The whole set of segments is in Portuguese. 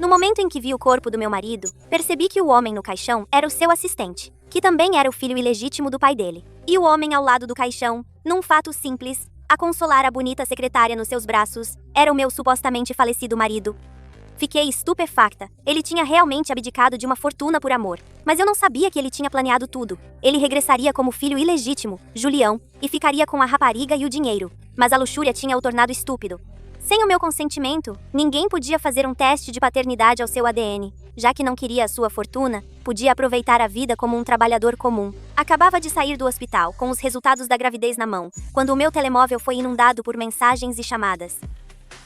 No momento em que vi o corpo do meu marido, percebi que o homem no caixão era o seu assistente, que também era o filho ilegítimo do pai dele. E o homem ao lado do caixão, num fato simples, a consolar a bonita secretária nos seus braços, era o meu supostamente falecido marido. Fiquei estupefacta. Ele tinha realmente abdicado de uma fortuna por amor. Mas eu não sabia que ele tinha planeado tudo. Ele regressaria como filho ilegítimo, Julião, e ficaria com a rapariga e o dinheiro. Mas a luxúria tinha o tornado estúpido. Sem o meu consentimento, ninguém podia fazer um teste de paternidade ao seu ADN. Já que não queria a sua fortuna, podia aproveitar a vida como um trabalhador comum. Acabava de sair do hospital, com os resultados da gravidez na mão, quando o meu telemóvel foi inundado por mensagens e chamadas.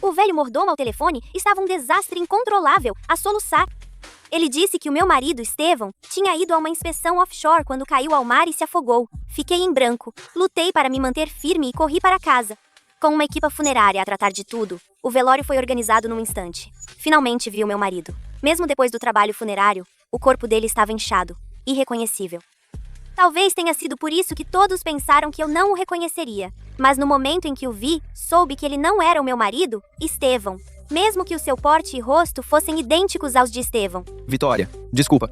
O velho mordomo ao telefone estava um desastre incontrolável, a soluçar. Ele disse que o meu marido, Estevão, tinha ido a uma inspeção offshore quando caiu ao mar e se afogou. Fiquei em branco, lutei para me manter firme e corri para casa. Com uma equipa funerária a tratar de tudo, o velório foi organizado num instante. Finalmente vi o meu marido. Mesmo depois do trabalho funerário, o corpo dele estava inchado, irreconhecível. Talvez tenha sido por isso que todos pensaram que eu não o reconheceria. Mas no momento em que o vi, soube que ele não era o meu marido, Estevão. Mesmo que o seu porte e rosto fossem idênticos aos de Estevão. Vitória, desculpa.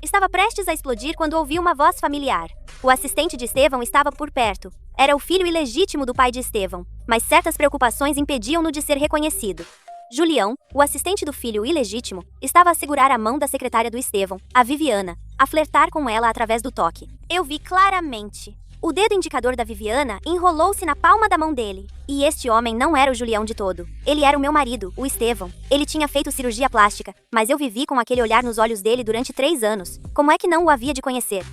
Estava prestes a explodir quando ouvi uma voz familiar. O assistente de Estevão estava por perto. Era o filho ilegítimo do pai de Estevão, mas certas preocupações impediam-no de ser reconhecido. Julião, o assistente do filho ilegítimo, estava a segurar a mão da secretária do Estevão, a Viviana, a flertar com ela através do toque. Eu vi claramente. O dedo indicador da Viviana enrolou-se na palma da mão dele. E este homem não era o Julião de todo. Ele era o meu marido, o Estevão. Ele tinha feito cirurgia plástica, mas eu vivi com aquele olhar nos olhos dele durante 3 anos. Como é que não o havia de conhecer?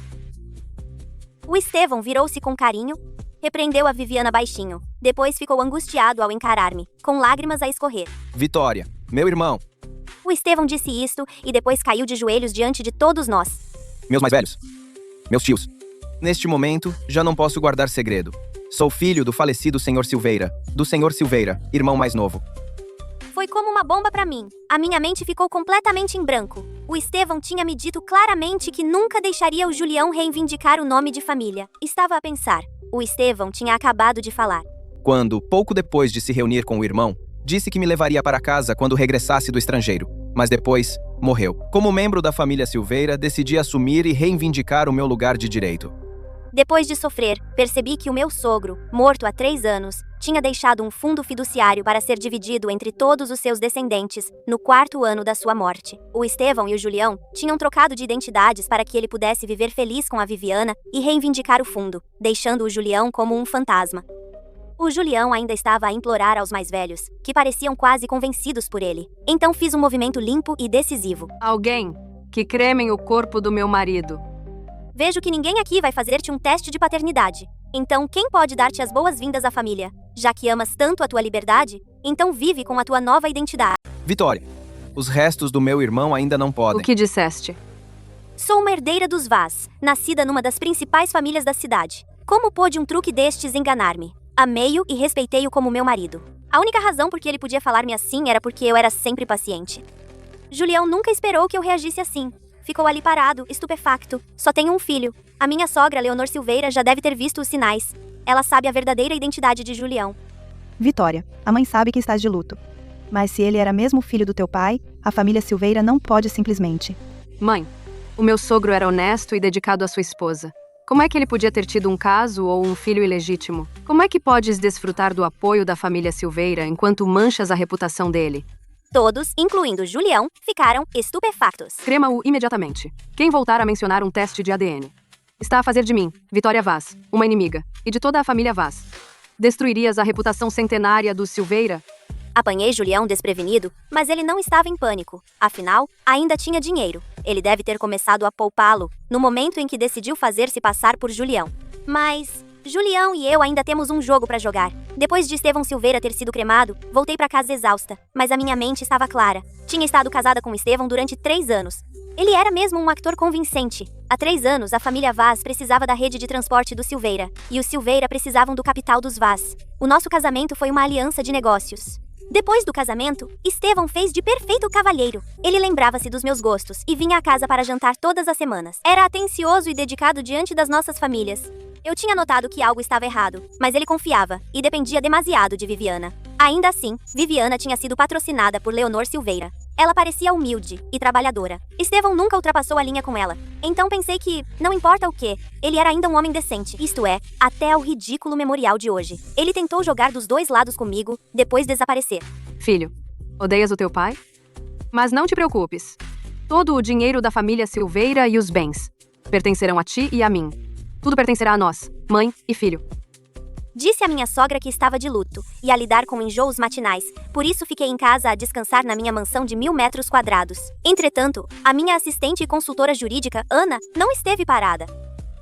O Estevão virou-se com carinho, repreendeu a Viviana baixinho. Depois ficou angustiado ao encarar-me, com lágrimas a escorrer. Vitória, meu irmão. O Estevão disse isto e depois caiu de joelhos diante de todos nós. Meus mais velhos. Meus tios. Neste momento, já não posso guardar segredo. Sou filho do falecido Sr. Silveira, do Sr. Silveira, irmão mais novo. Foi como uma bomba para mim. A minha mente ficou completamente em branco. O Estevão tinha me dito claramente que nunca deixaria o Julião reivindicar o nome de família. Estava a pensar. O Estevão tinha acabado de falar. Quando, pouco depois de se reunir com o irmão, disse que me levaria para casa quando regressasse do estrangeiro. Mas depois, morreu. Como membro da família Silveira, decidi assumir e reivindicar o meu lugar de direito. Depois de sofrer, percebi que o meu sogro, morto há 3 anos, tinha deixado um fundo fiduciário para ser dividido entre todos os seus descendentes, no 4º ano da sua morte. O Estevão e o Julião tinham trocado de identidades para que ele pudesse viver feliz com a Viviana e reivindicar o fundo, deixando o Julião como um fantasma. O Julião ainda estava a implorar aos mais velhos, que pareciam quase convencidos por ele. Então fiz um movimento limpo e decisivo. Alguém que creme o corpo do meu marido. Vejo que ninguém aqui vai fazer-te um teste de paternidade. Então quem pode dar-te as boas-vindas à família? Já que amas tanto a tua liberdade, então vive com a tua nova identidade. Vitória, os restos do meu irmão ainda não podem. O que disseste? Sou uma herdeira dos Vaz, nascida numa das principais famílias da cidade. Como pôde um truque destes enganar-me? Amei-o e respeitei-o como meu marido. A única razão por que ele podia falar-me assim era porque eu era sempre paciente. Julião nunca esperou que eu reagisse assim. Ficou ali parado, estupefacto. Só tenho um filho. A minha sogra, Leonor Silveira, já deve ter visto os sinais. Ela sabe a verdadeira identidade de Julião. Vitória, a mãe sabe que estás de luto. Mas se ele era mesmo filho do teu pai, a família Silveira não pode simplesmente. Mãe, o meu sogro era honesto e dedicado à sua esposa. Como é que ele podia ter tido um caso ou um filho ilegítimo? Como é que podes desfrutar do apoio da família Silveira enquanto manchas a reputação dele? Todos, incluindo Julião, ficaram estupefactos. Crema-o imediatamente. Quem voltar a mencionar um teste de ADN está a fazer de mim, Vitória Vaz, uma inimiga, e de toda a família Vaz. Destruirias a reputação centenária dos Silveira? Apanhei Julião desprevenido, mas ele não estava em pânico. Afinal, ainda tinha dinheiro. Ele deve ter começado a poupá-lo no momento em que decidiu fazer-se passar por Julião. Mas Julião e eu ainda temos um jogo para jogar. Depois de Estevão Silveira ter sido cremado, voltei para casa exausta, mas a minha mente estava clara. Tinha estado casada com Estevão durante 3 anos. Ele era mesmo um ator convincente. Há 3 anos, a família Vaz precisava da rede de transporte do Silveira, e os Silveira precisavam do capital dos Vaz. O nosso casamento foi uma aliança de negócios. Depois do casamento, Estevão fez de perfeito cavalheiro. Ele lembrava-se dos meus gostos e vinha à casa para jantar todas as semanas. Era atencioso e dedicado diante das nossas famílias. Eu tinha notado que algo estava errado, mas ele confiava e dependia demasiado de Viviana. Ainda assim, Viviana tinha sido patrocinada por Leonor Silveira. Ela parecia humilde e trabalhadora. Estevão nunca ultrapassou a linha com ela. Então pensei que, não importa o que, ele era ainda um homem decente. Isto é, até ao ridículo memorial de hoje. Ele tentou jogar dos dois lados comigo, depois desaparecer. Filho, odeias o teu pai? Mas não te preocupes. Todo o dinheiro da família Silveira e os bens pertencerão a ti e a mim. Tudo pertencerá a nós, mãe e filho. Disse a minha sogra que estava de luto e a lidar com enjoos matinais, por isso fiquei em casa a descansar na minha mansão de 1000 metros quadrados. Entretanto, a minha assistente e consultora jurídica, Ana, não esteve parada.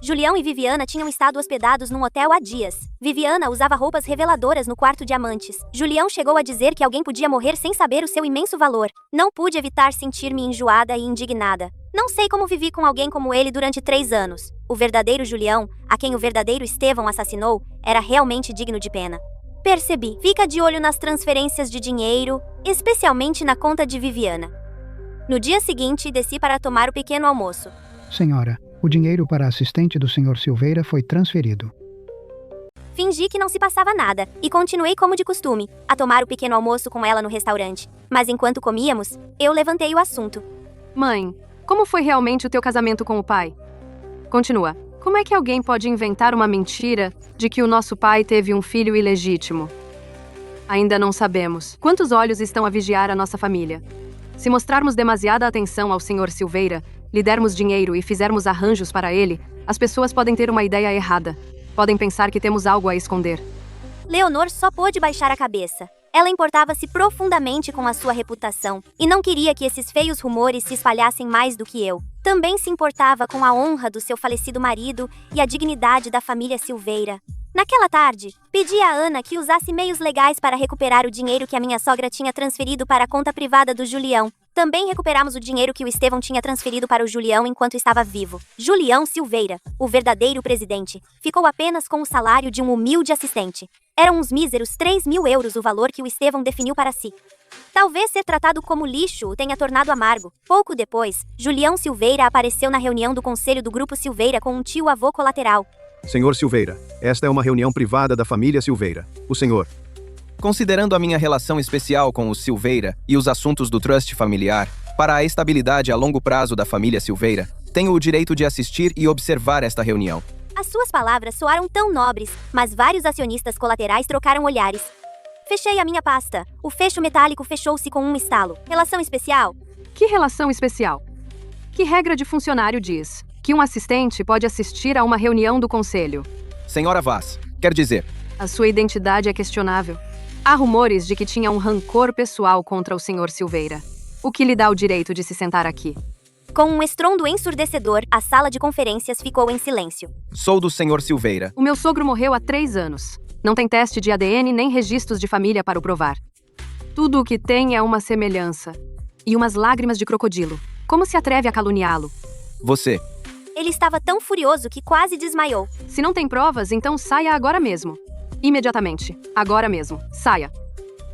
Julião e Viviana tinham estado hospedados num hotel há dias. Viviana usava roupas reveladoras no quarto de amantes. Julião chegou a dizer que alguém podia morrer sem saber o seu imenso valor. Não pude evitar sentir-me enjoada e indignada. Não sei como vivi com alguém como ele durante 3 anos. O verdadeiro Julião, a quem o verdadeiro Estevão assassinou, era realmente digno de pena. Percebi. Fica de olho nas transferências de dinheiro, especialmente na conta de Viviana. No dia seguinte, desci para tomar o pequeno almoço. Senhora, o dinheiro para a assistente do Sr. Silveira foi transferido. Fingi que não se passava nada e continuei como de costume, a tomar o pequeno almoço com ela no restaurante. Mas enquanto comíamos, eu levantei o assunto. Mãe, como foi realmente o teu casamento com o pai? Continua. Como é que alguém pode inventar uma mentira de que o nosso pai teve um filho ilegítimo? Ainda não sabemos. Quantos olhos estão a vigiar a nossa família? Se mostrarmos demasiada atenção ao Sr. Silveira, lhe dermos dinheiro e fizermos arranjos para ele, as pessoas podem ter uma ideia errada. Podem pensar que temos algo a esconder. Leonor só pôde baixar a cabeça. Ela importava-se profundamente com a sua reputação e não queria que esses feios rumores se espalhassem mais do que eu. Também se importava com a honra do seu falecido marido e a dignidade da família Silveira. Naquela tarde, pedi a Ana que usasse meios legais para recuperar o dinheiro que a minha sogra tinha transferido para a conta privada do Julião. Também recuperamos o dinheiro que o Estevão tinha transferido para o Julião enquanto estava vivo. Julião Silveira, o verdadeiro presidente, ficou apenas com o salário de um humilde assistente. Eram uns míseros 3.000 euros o valor que o Estevão definiu para si. Talvez ser tratado como lixo o tenha tornado amargo. Pouco depois, Julião Silveira apareceu na reunião do conselho do Grupo Silveira com um tio-avô colateral. Senhor Silveira, esta é uma reunião privada da família Silveira. O senhor. Considerando a minha relação especial com os Silveira e os assuntos do trust familiar, para a estabilidade a longo prazo da família Silveira, tenho o direito de assistir e observar esta reunião. As suas palavras soaram tão nobres, mas vários acionistas colaterais trocaram olhares. Fechei a minha pasta. O fecho metálico fechou-se com um estalo. Relação especial? Que relação especial? Que regra de funcionário diz que um assistente pode assistir a uma reunião do conselho? Senhora Vaz, quer dizer... A sua identidade é questionável. Há rumores de que tinha um rancor pessoal contra o Sr. Silveira. O que lhe dá o direito de se sentar aqui? Com um estrondo ensurdecedor, a sala de conferências ficou em silêncio. Sou do Sr. Silveira. O meu sogro morreu há 3 anos. Não tem teste de ADN nem registros de família para o provar. Tudo o que tem é uma semelhança. E umas lágrimas de crocodilo. Como se atreve a caluniá-lo? Você. Ele estava tão furioso que quase desmaiou. Se não tem provas, então saia agora mesmo. Imediatamente. Agora mesmo. Saia.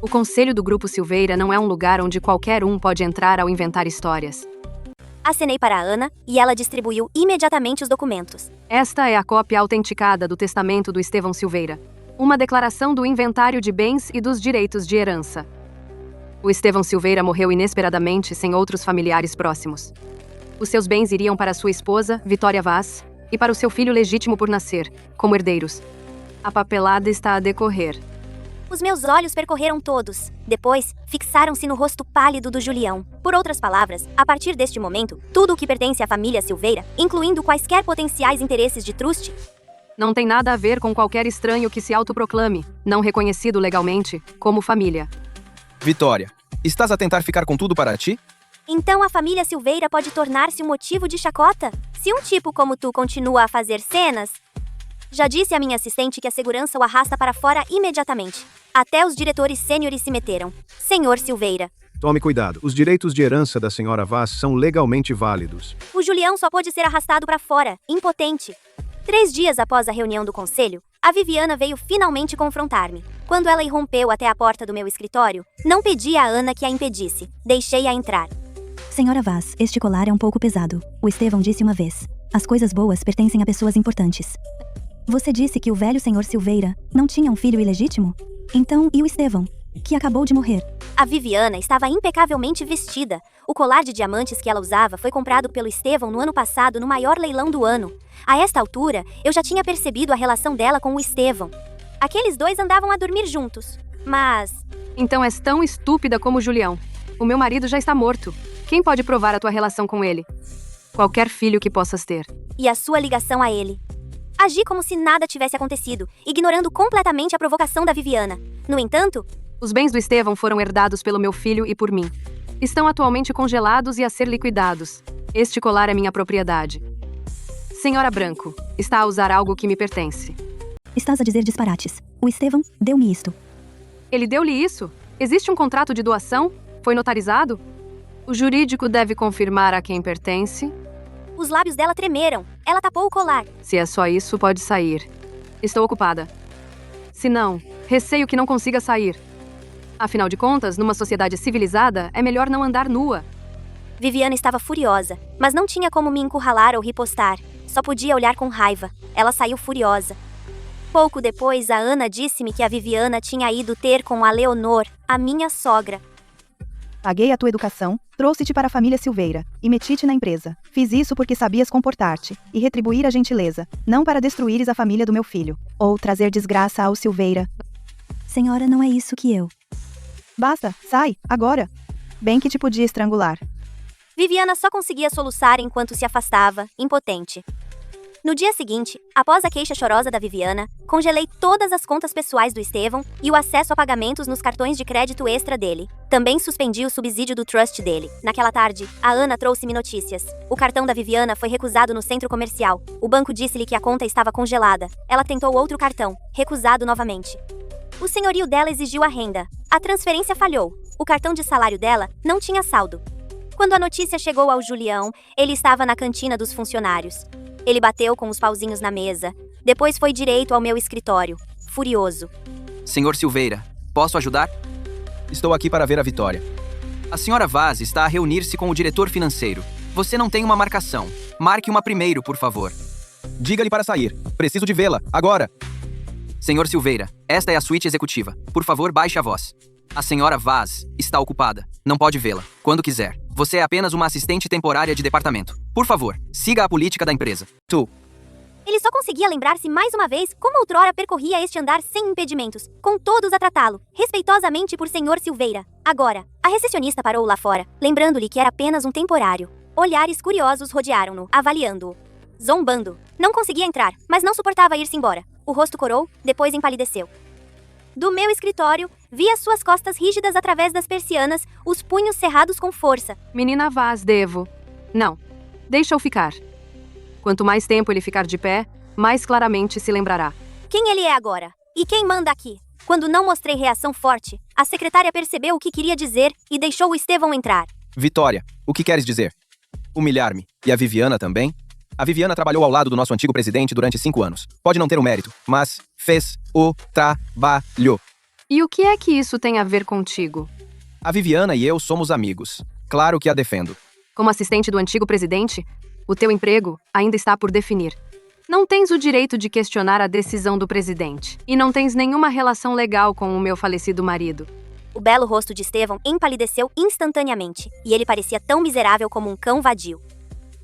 O conselho do Grupo Silveira não é um lugar onde qualquer um pode entrar ao inventar histórias. Acenei para a Ana e ela distribuiu imediatamente os documentos. Esta é a cópia autenticada do testamento do Estevão Silveira. Uma declaração do inventário de bens e dos direitos de herança. O Estevão Silveira morreu inesperadamente sem outros familiares próximos. Os seus bens iriam para sua esposa, Vitória Vaz, e para o seu filho legítimo por nascer, como herdeiros. A papelada está a decorrer. Os meus olhos percorreram todos. Depois, fixaram-se no rosto pálido do Julião. Por outras palavras, a partir deste momento, tudo o que pertence à família Silveira, incluindo quaisquer potenciais interesses de truste, não tem nada a ver com qualquer estranho que se autoproclame, não reconhecido legalmente, como família. Vitória, estás a tentar ficar com tudo para ti? Então a família Silveira pode tornar-se um motivo de chacota? Se um tipo como tu continua a fazer cenas... Já disse à minha assistente que a segurança o arrasta para fora imediatamente. Até os diretores sêniores se meteram. Senhor Silveira. Tome cuidado. Os direitos de herança da senhora Vaz são legalmente válidos. O Julião só pôde ser arrastado para fora, impotente. 3 dias após a reunião do conselho, a Viviana veio finalmente confrontar-me. Quando ela irrompeu até a porta do meu escritório, não pedi a Ana que a impedisse. Deixei-a entrar. Senhora Vaz, este colar é um pouco pesado. O Estevão disse uma vez. As coisas boas pertencem a pessoas importantes. Você disse que o velho senhor Silveira não tinha um filho ilegítimo? Então, e o Estevão, que acabou de morrer? A Viviana estava impecavelmente vestida. O colar de diamantes que ela usava foi comprado pelo Estevão no ano passado no maior leilão do ano. A esta altura, eu já tinha percebido a relação dela com o Estevão. Aqueles dois andavam a dormir juntos. Mas... Então és tão estúpida como o Julião. O meu marido já está morto. Quem pode provar a tua relação com ele? Qualquer filho que possas ter. E a sua ligação a ele? Agi como se nada tivesse acontecido, ignorando completamente a provocação da Viviana. No entanto, Os bens do Estevão foram herdados pelo meu filho e por mim. Estão atualmente congelados e a ser liquidados. Este colar é minha propriedade. Senhora Branco, está a usar algo que me pertence. Estás a dizer disparates. O Estevão deu-me isto. Ele deu-lhe isso? Existe um contrato de doação? Foi notarizado? O jurídico deve confirmar a quem pertence. os lábios dela tremeram. Ela tapou o colar. Se é só isso, pode sair. Estou ocupada. Se não, receio que não consiga sair. Afinal de contas, numa sociedade civilizada, é melhor não andar nua. Viviana estava furiosa, mas não tinha como me encurralar ou ripostar. Só podia olhar com raiva. Ela saiu furiosa. Pouco depois, a Ana disse-me que a Viviana tinha ido ter com a Leonor, a minha sogra. Paguei a tua educação, trouxe-te para a família Silveira, e meti-te na empresa. Fiz isso porque sabias comportar-te, e retribuir a gentileza, não para destruíres a família do meu filho, ou trazer desgraça ao Silveira. Senhora, não é isso que eu... Basta, sai, agora. Bem que te podia estrangular. Viviana só conseguia soluçar enquanto se afastava, impotente. No dia seguinte, após a queixa chorosa da Viviana, congelei todas as contas pessoais do Estevão e o acesso a pagamentos nos cartões de crédito extra dele. Também suspendi o subsídio do trust dele. Naquela tarde, a Ana trouxe-me notícias. O cartão da Viviana foi recusado no centro comercial. O banco disse-lhe que a conta estava congelada. Ela tentou outro cartão, recusado novamente. O senhorio dela exigiu a renda. A transferência falhou. O cartão de salário dela não tinha saldo. Quando a notícia chegou ao Julião, ele estava na cantina dos funcionários. Ele bateu com os pauzinhos na mesa. Depois foi direito ao meu escritório, furioso. Senhor Silveira, posso ajudar? Estou aqui para ver a Vitória. A senhora Vaz está a reunir-se com o diretor financeiro. Você não tem uma marcação. Marque uma primeiro, por favor. Diga-lhe para sair. Preciso de vê-la, agora. Senhor Silveira, esta é a suíte executiva. Por favor, baixe a voz. A senhora Vaz está ocupada. Não pode vê-la. Quando quiser. Você é apenas uma assistente temporária de departamento. Por favor, siga a política da empresa. Ele só conseguia lembrar-se mais uma vez como outrora percorria este andar sem impedimentos, com todos a tratá-lo, respeitosamente por senhor Silveira. Agora, a recepcionista parou lá fora, lembrando-lhe que era apenas um temporário. Olhares curiosos rodearam-no, avaliando-o. Zombando. Não conseguia entrar, mas não suportava ir-se embora. O rosto corou, depois empalideceu. Do meu escritório, vi as suas costas rígidas através das persianas, os punhos cerrados com força. Menina Vaz, devo. Não. Deixa-o ficar. Quanto mais tempo ele ficar de pé, mais claramente se lembrará. Quem ele é agora? E quem manda aqui? Quando não mostrei reação forte, a secretária percebeu o que queria dizer e deixou o Estevão entrar. Vitória, o que queres dizer? Humilhar-me. E a Viviana também? A Viviana trabalhou ao lado do nosso antigo presidente durante 5 anos. Pode não ter o mérito, mas fez o trabalho. E o que é que isso tem a ver contigo? A Viviana e eu somos amigos. Claro que a defendo. Como assistente do antigo presidente, o teu emprego ainda está por definir. Não tens o direito de questionar a decisão do presidente. E não tens nenhuma relação legal com o meu falecido marido. O belo rosto de Estevão empalideceu instantaneamente, e ele parecia tão miserável como um cão vadio.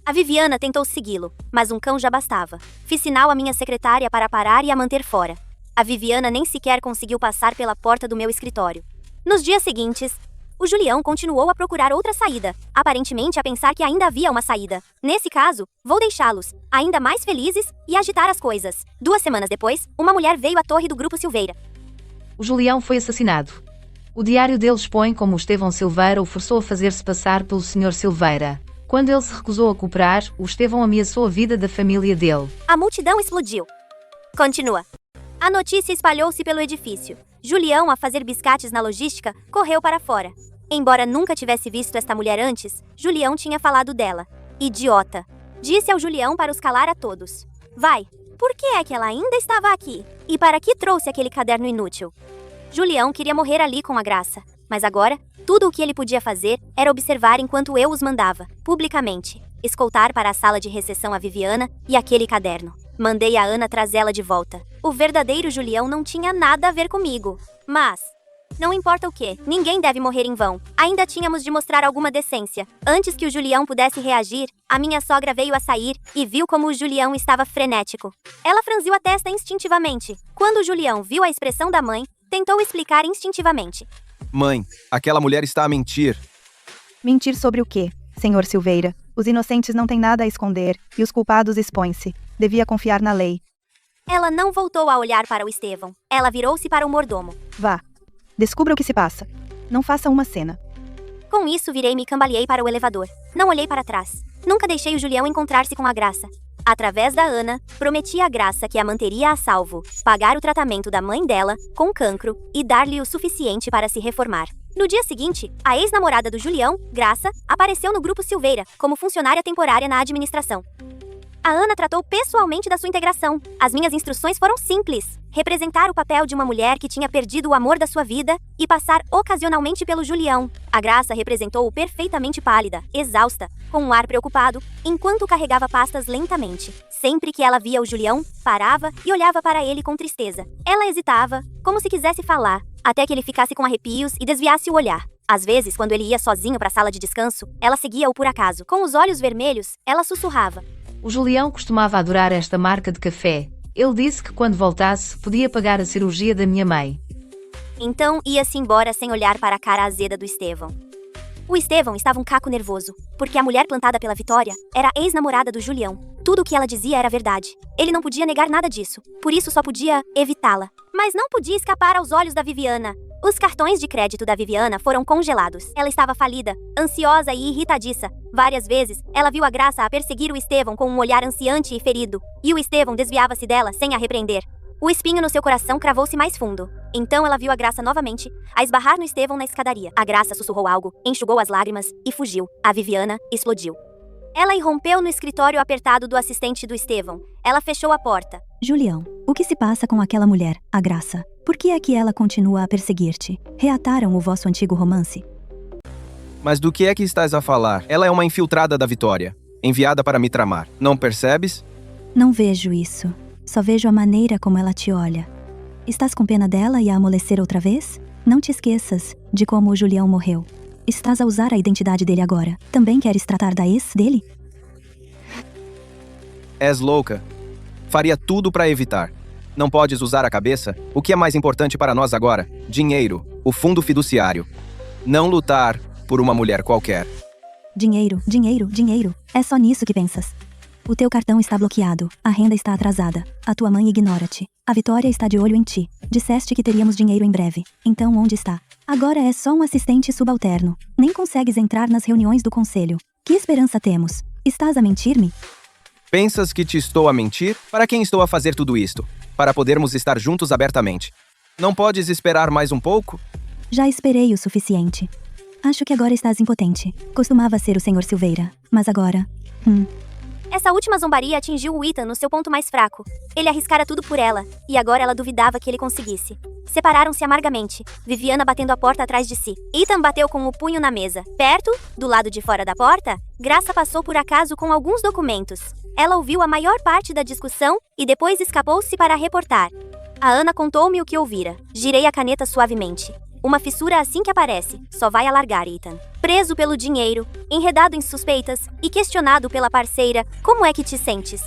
A Viviana tentou segui-lo, mas um cão já bastava. Fiz sinal à minha secretária para parar e a manter fora. A Viviana nem sequer conseguiu passar pela porta do meu escritório. Nos dias seguintes, o Julião continuou a procurar outra saída, aparentemente a pensar que ainda havia uma saída. Nesse caso, vou deixá-los, ainda mais felizes, e agitar as coisas. 2 semanas depois, uma mulher veio à torre do Grupo Silveira. O Julião foi assassinado. O diário dele expõe como o Estevão Silveira o forçou a fazer-se passar pelo Sr. Silveira. Quando ele se recusou a cooperar, o Estevão ameaçou a vida da família dele. A multidão explodiu. Continua. A notícia espalhou-se pelo edifício. Julião, a fazer biscates na logística, correu para fora. Embora nunca tivesse visto esta mulher antes, Julião tinha falado dela. Idiota. Disse ao Julião para os calar a todos. Vai, por que é que ela ainda estava aqui? E para que trouxe aquele caderno inútil? Julião queria morrer ali com a graça. Mas agora, tudo o que ele podia fazer era observar enquanto eu os mandava, publicamente, escoltar para a sala de recepção a Viviana e aquele caderno. Mandei a Ana trazê-la de volta. O verdadeiro Julião não tinha nada a ver comigo. Mas não importa o que, ninguém deve morrer em vão. Ainda tínhamos de mostrar alguma decência. Antes que o Julião pudesse reagir, a minha sogra veio a sair e viu como o Julião estava frenético. Ela franziu a testa instintivamente. Quando o Julião viu a expressão da mãe, tentou explicar instintivamente. Mãe, aquela mulher está a mentir. Mentir sobre o quê, senhor Silveira? Os inocentes não têm nada a esconder, e os culpados expõem-se. Devia confiar na lei. Ela não voltou a olhar para o Estevão. Ela virou-se para o mordomo. Vá. Descubra o que se passa. Não faça uma cena. Com isso, virei-me e cambaleei para o elevador. Não olhei para trás. Nunca deixei o Julião encontrar-se com a Graça. Através da Ana, prometi à Graça que a manteria a salvo, pagar o tratamento da mãe dela, com cancro, e dar-lhe o suficiente para se reformar. No dia seguinte, a ex-namorada do Julião, Graça, apareceu no Grupo Silveira, como funcionária temporária na administração. A Ana tratou pessoalmente da sua integração. As minhas instruções foram simples: representar o papel de uma mulher que tinha perdido o amor da sua vida e passar ocasionalmente pelo Julião. A Graça representou-o perfeitamente pálida, exausta, com um ar preocupado, enquanto carregava pastas lentamente. Sempre que ela via o Julião, parava e olhava para ele com tristeza. Ela hesitava, como se quisesse falar, até que ele ficasse com arrepios e desviasse o olhar. Às vezes, quando ele ia sozinho para a sala de descanso, ela seguia-o por acaso. Com os olhos vermelhos, ela sussurrava. O Julião costumava adorar esta marca de café. Ele disse que quando voltasse, podia pagar a cirurgia da minha mãe. Então ia-se embora sem olhar para a cara azeda do Estevão. O Estevão estava um caco nervoso, porque a mulher plantada pela Vitória era a ex-namorada do Julião. Tudo o que ela dizia era verdade. Ele não podia negar nada disso, por isso só podia evitá-la. Mas não podia escapar aos olhos da Viviana. Os cartões de crédito da Viviana foram congelados. Ela estava falida, ansiosa e irritadiça. Várias vezes, ela viu a Graça a perseguir o Estevão com um olhar ansiante e ferido, e o Estevão desviava-se dela sem a repreender. O espinho no seu coração cravou-se mais fundo. Então ela viu a Graça novamente, a esbarrar no Estevão na escadaria. A Graça sussurrou algo, enxugou as lágrimas e fugiu. A Viviana explodiu. Ela irrompeu no escritório apertado do assistente do Estevão. Ela fechou a porta. Julião, o que se passa com aquela mulher, a Graça? Por que é que ela continua a perseguir-te? Reataram o vosso antigo romance? Mas do que é que estás a falar? Ela é uma infiltrada da Vitória, enviada para me tramar. Não percebes? Não vejo isso. Só vejo a maneira como ela te olha. Estás com pena dela e a amolecer outra vez? Não te esqueças de como o Julião morreu. Estás a usar a identidade dele agora. Também queres tratar da ex dele? És louca. Faria tudo para evitar. Não podes usar a cabeça? O que é mais importante para nós agora? Dinheiro, o fundo fiduciário. Não lutar por uma mulher qualquer. Dinheiro, dinheiro, dinheiro. É só nisso que pensas. O teu cartão está bloqueado, a renda está atrasada, a tua mãe ignora-te, a Vitória está de olho em ti. Disseste que teríamos dinheiro em breve. Então onde está? Agora é só um assistente subalterno. Nem consegues entrar nas reuniões do conselho. Que esperança temos? Estás a mentir-me? Pensas que te estou a mentir? Para quem estou a fazer tudo isto? Para podermos estar juntos abertamente. Não podes esperar mais um pouco? Já esperei o suficiente. Acho que agora estás impotente. Costumava ser o Sr. Silveira, mas agora... Essa última zombaria atingiu o Ethan no seu ponto mais fraco. Ele arriscara tudo por ela, e agora ela duvidava que ele conseguisse. Separaram-se amargamente, Viviana batendo a porta atrás de si. Ethan bateu com o punho na mesa. Perto, do lado de fora da porta, Graça passou por acaso com alguns documentos. Ela ouviu a maior parte da discussão e depois escapou-se para reportar. A Ana contou-me o que ouvira. Girei a caneta suavemente. Uma fissura assim que aparece, só vai alargar Ethan. Preso pelo dinheiro, enredado em suspeitas e questionado pela parceira, como é que te sentes?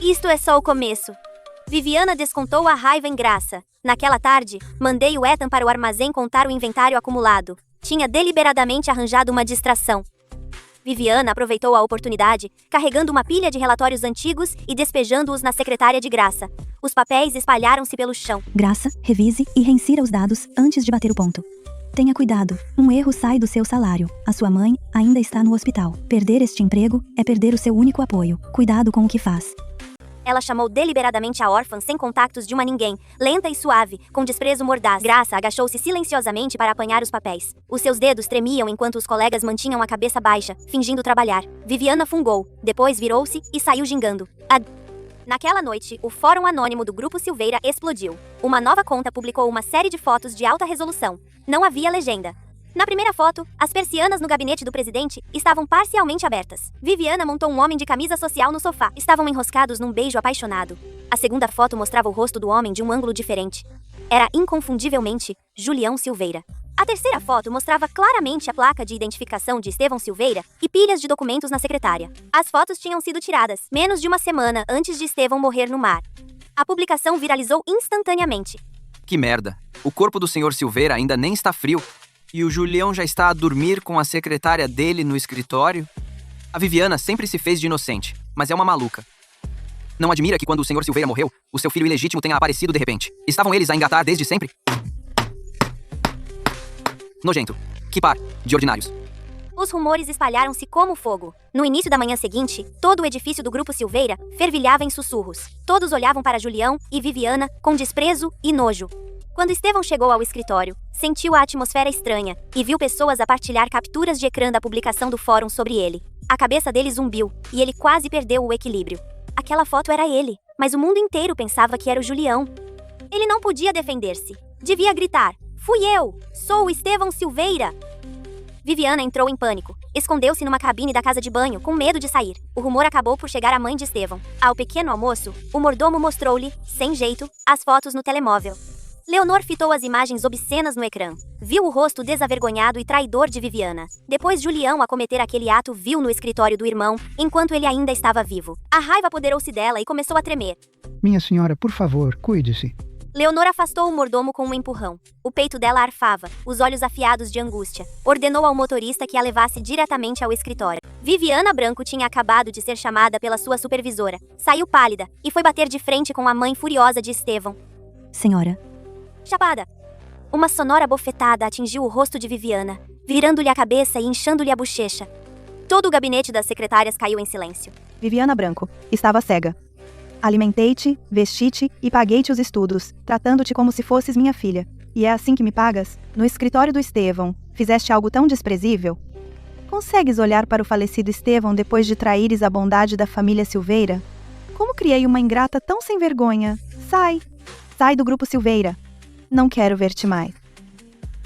Isto é só o começo. Viviana descontou a raiva em Graça. Naquela tarde, mandei o Ethan para o armazém contar o inventário acumulado. Tinha deliberadamente arranjado uma distração. Viviana aproveitou a oportunidade, carregando uma pilha de relatórios antigos e despejando-os na secretária de Graça. Os papéis espalharam-se pelo chão. Graça, revise e reinsira os dados antes de bater o ponto. Tenha cuidado, um erro sai do seu salário. A sua mãe ainda está no hospital. Perder este emprego é perder o seu único apoio. Cuidado com o que faz. Ela chamou deliberadamente a órfã sem contactos de uma ninguém, lenta e suave, com desprezo mordaz. Graça agachou-se silenciosamente para apanhar os papéis. Os seus dedos tremiam enquanto os colegas mantinham a cabeça baixa, fingindo trabalhar. Viviana fungou, depois virou-se e saiu gingando. Naquela noite, o fórum anônimo do Grupo Silveira explodiu. Uma nova conta publicou uma série de fotos de alta resolução. Não havia legenda. Na primeira foto, as persianas no gabinete do presidente estavam parcialmente abertas. Viviana montou um homem de camisa social no sofá. Estavam enroscados num beijo apaixonado. A segunda foto mostrava o rosto do homem de um ângulo diferente. Era inconfundivelmente Julião Silveira. A terceira foto mostrava claramente a placa de identificação de Estevão Silveira e pilhas de documentos na secretária. As fotos tinham sido tiradas menos de uma semana antes de Estevão morrer no mar. A publicação viralizou instantaneamente. Que merda. O corpo do Sr. Silveira ainda nem está frio. E o Julião já está a dormir com a secretária dele no escritório? A Viviana sempre se fez de inocente, mas é uma maluca. Não admira que quando o Sr. Silveira morreu, o seu filho ilegítimo tenha aparecido de repente. Estavam eles a engatar desde sempre? Nojento. Que par de ordinários. Os rumores espalharam-se como fogo. No início da manhã seguinte, todo o edifício do Grupo Silveira fervilhava em sussurros. Todos olhavam para Julião e Viviana com desprezo e nojo. Quando Estevão chegou ao escritório, sentiu a atmosfera estranha e viu pessoas a partilhar capturas de ecrã da publicação do fórum sobre ele. A cabeça dele zumbiu e ele quase perdeu o equilíbrio. Aquela foto era ele, mas o mundo inteiro pensava que era o Julião. Ele não podia defender-se. Devia gritar: "Fui eu! Sou o Estevão Silveira!" Viviana entrou em pânico. Escondeu-se numa cabine da casa de banho, com medo de sair. O rumor acabou por chegar à mãe de Estevão. Ao pequeno almoço, o mordomo mostrou-lhe, sem jeito, as fotos no telemóvel. Leonor fitou as imagens obscenas no ecrã. Viu o rosto desavergonhado e traidor de Viviana. Depois Julião a cometer aquele ato vil no escritório do irmão, enquanto ele ainda estava vivo. A raiva apoderou-se dela e começou a tremer. Minha senhora, por favor, cuide-se. Leonor afastou o mordomo com um empurrão. O peito dela arfava, os olhos afiados de angústia. Ordenou ao motorista que a levasse diretamente ao escritório. Viviana Branco tinha acabado de ser chamada pela sua supervisora. Saiu pálida e foi bater de frente com a mãe furiosa de Estevão. Senhora. Chapada! Uma sonora bofetada atingiu o rosto de Viviana, virando-lhe a cabeça e inchando-lhe a bochecha. Todo o gabinete das secretárias caiu em silêncio. Viviana Branco. Estava cega. Alimentei-te, vesti-te e paguei-te os estudos, tratando-te como se fosses minha filha. E é assim que me pagas? No escritório do Estevão, fizeste algo tão desprezível? Consegues olhar para o falecido Estevão depois de traíres a bondade da família Silveira? Como criei uma ingrata tão sem vergonha? Sai! Sai do Grupo Silveira. Não quero ver-te mais.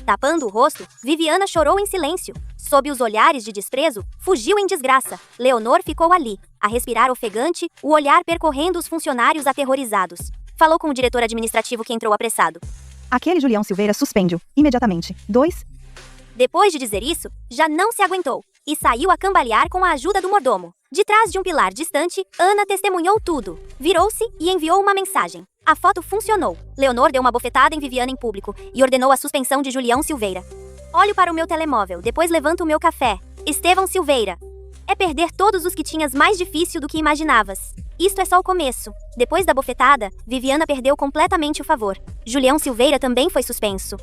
Tapando o rosto, Viviana chorou em silêncio. Sob os olhares de desprezo, fugiu em desgraça. Leonor ficou ali, a respirar ofegante, o olhar percorrendo os funcionários aterrorizados. Falou com o diretor administrativo que entrou apressado. Aquele Julião Silveira suspende-o, imediatamente. 2. Depois de dizer isso, já não se aguentou e saiu a cambalear com a ajuda do mordomo. De trás de um pilar distante, Ana testemunhou tudo. Virou-se e enviou uma mensagem. A foto funcionou. Leonor deu uma bofetada em Viviana em público e ordenou a suspensão de Julião Silveira. Olho para o meu telemóvel, depois levanto o meu café. Estevão Silveira. É perder todos os que tinhas mais difícil do que imaginavas. Isto é só o começo. Depois da bofetada, Viviana perdeu completamente o favor. Julião Silveira também foi suspenso.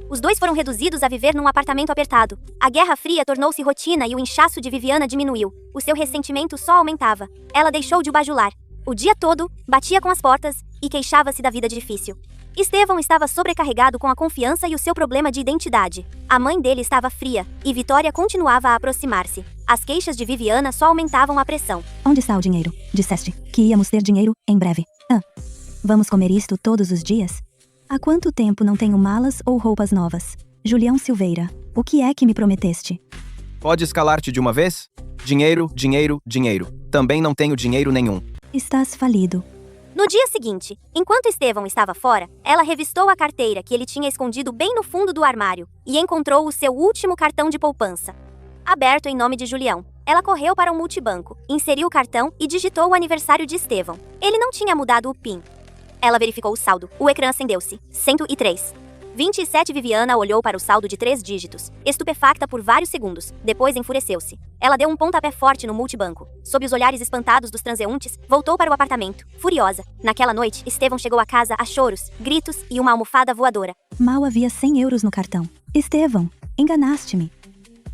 Os dois foram reduzidos a viver num apartamento apertado. A Guerra Fria tornou-se rotina e o inchaço de Viviana diminuiu. O seu ressentimento só aumentava. Ela deixou de o bajular. O dia todo, batia com as portas e queixava-se da vida difícil. Estevão estava sobrecarregado com a confiança e o seu problema de identidade. A mãe dele estava fria e Vitória continuava a aproximar-se. As queixas de Viviana só aumentavam a pressão. Onde está o dinheiro? Disseste que íamos ter dinheiro em breve. Vamos comer isto todos os dias? Há quanto tempo não tenho malas ou roupas novas? Julião Silveira, o que é que me prometeste? Pode escalar-te de uma vez? Dinheiro, dinheiro, dinheiro. Também não tenho dinheiro nenhum. Estás falido. No dia seguinte, enquanto Estevão estava fora, ela revistou a carteira que ele tinha escondido bem no fundo do armário e encontrou o seu último cartão de poupança. Aberto em nome de Julião. Ela correu para o multibanco, inseriu o cartão e digitou o aniversário de Estevão. Ele não tinha mudado o PIN. Ela verificou o saldo. O ecrã acendeu-se. 103. 27. Viviana olhou para o saldo de 3 dígitos, estupefacta por vários segundos. Depois enfureceu-se. Ela deu um pontapé forte no multibanco. Sob os olhares espantados dos transeuntes, voltou para o apartamento, furiosa. Naquela noite, Estevão chegou a casa a choros, gritos e uma almofada voadora. Mal havia 100 euros no cartão. Estevão, enganaste-me.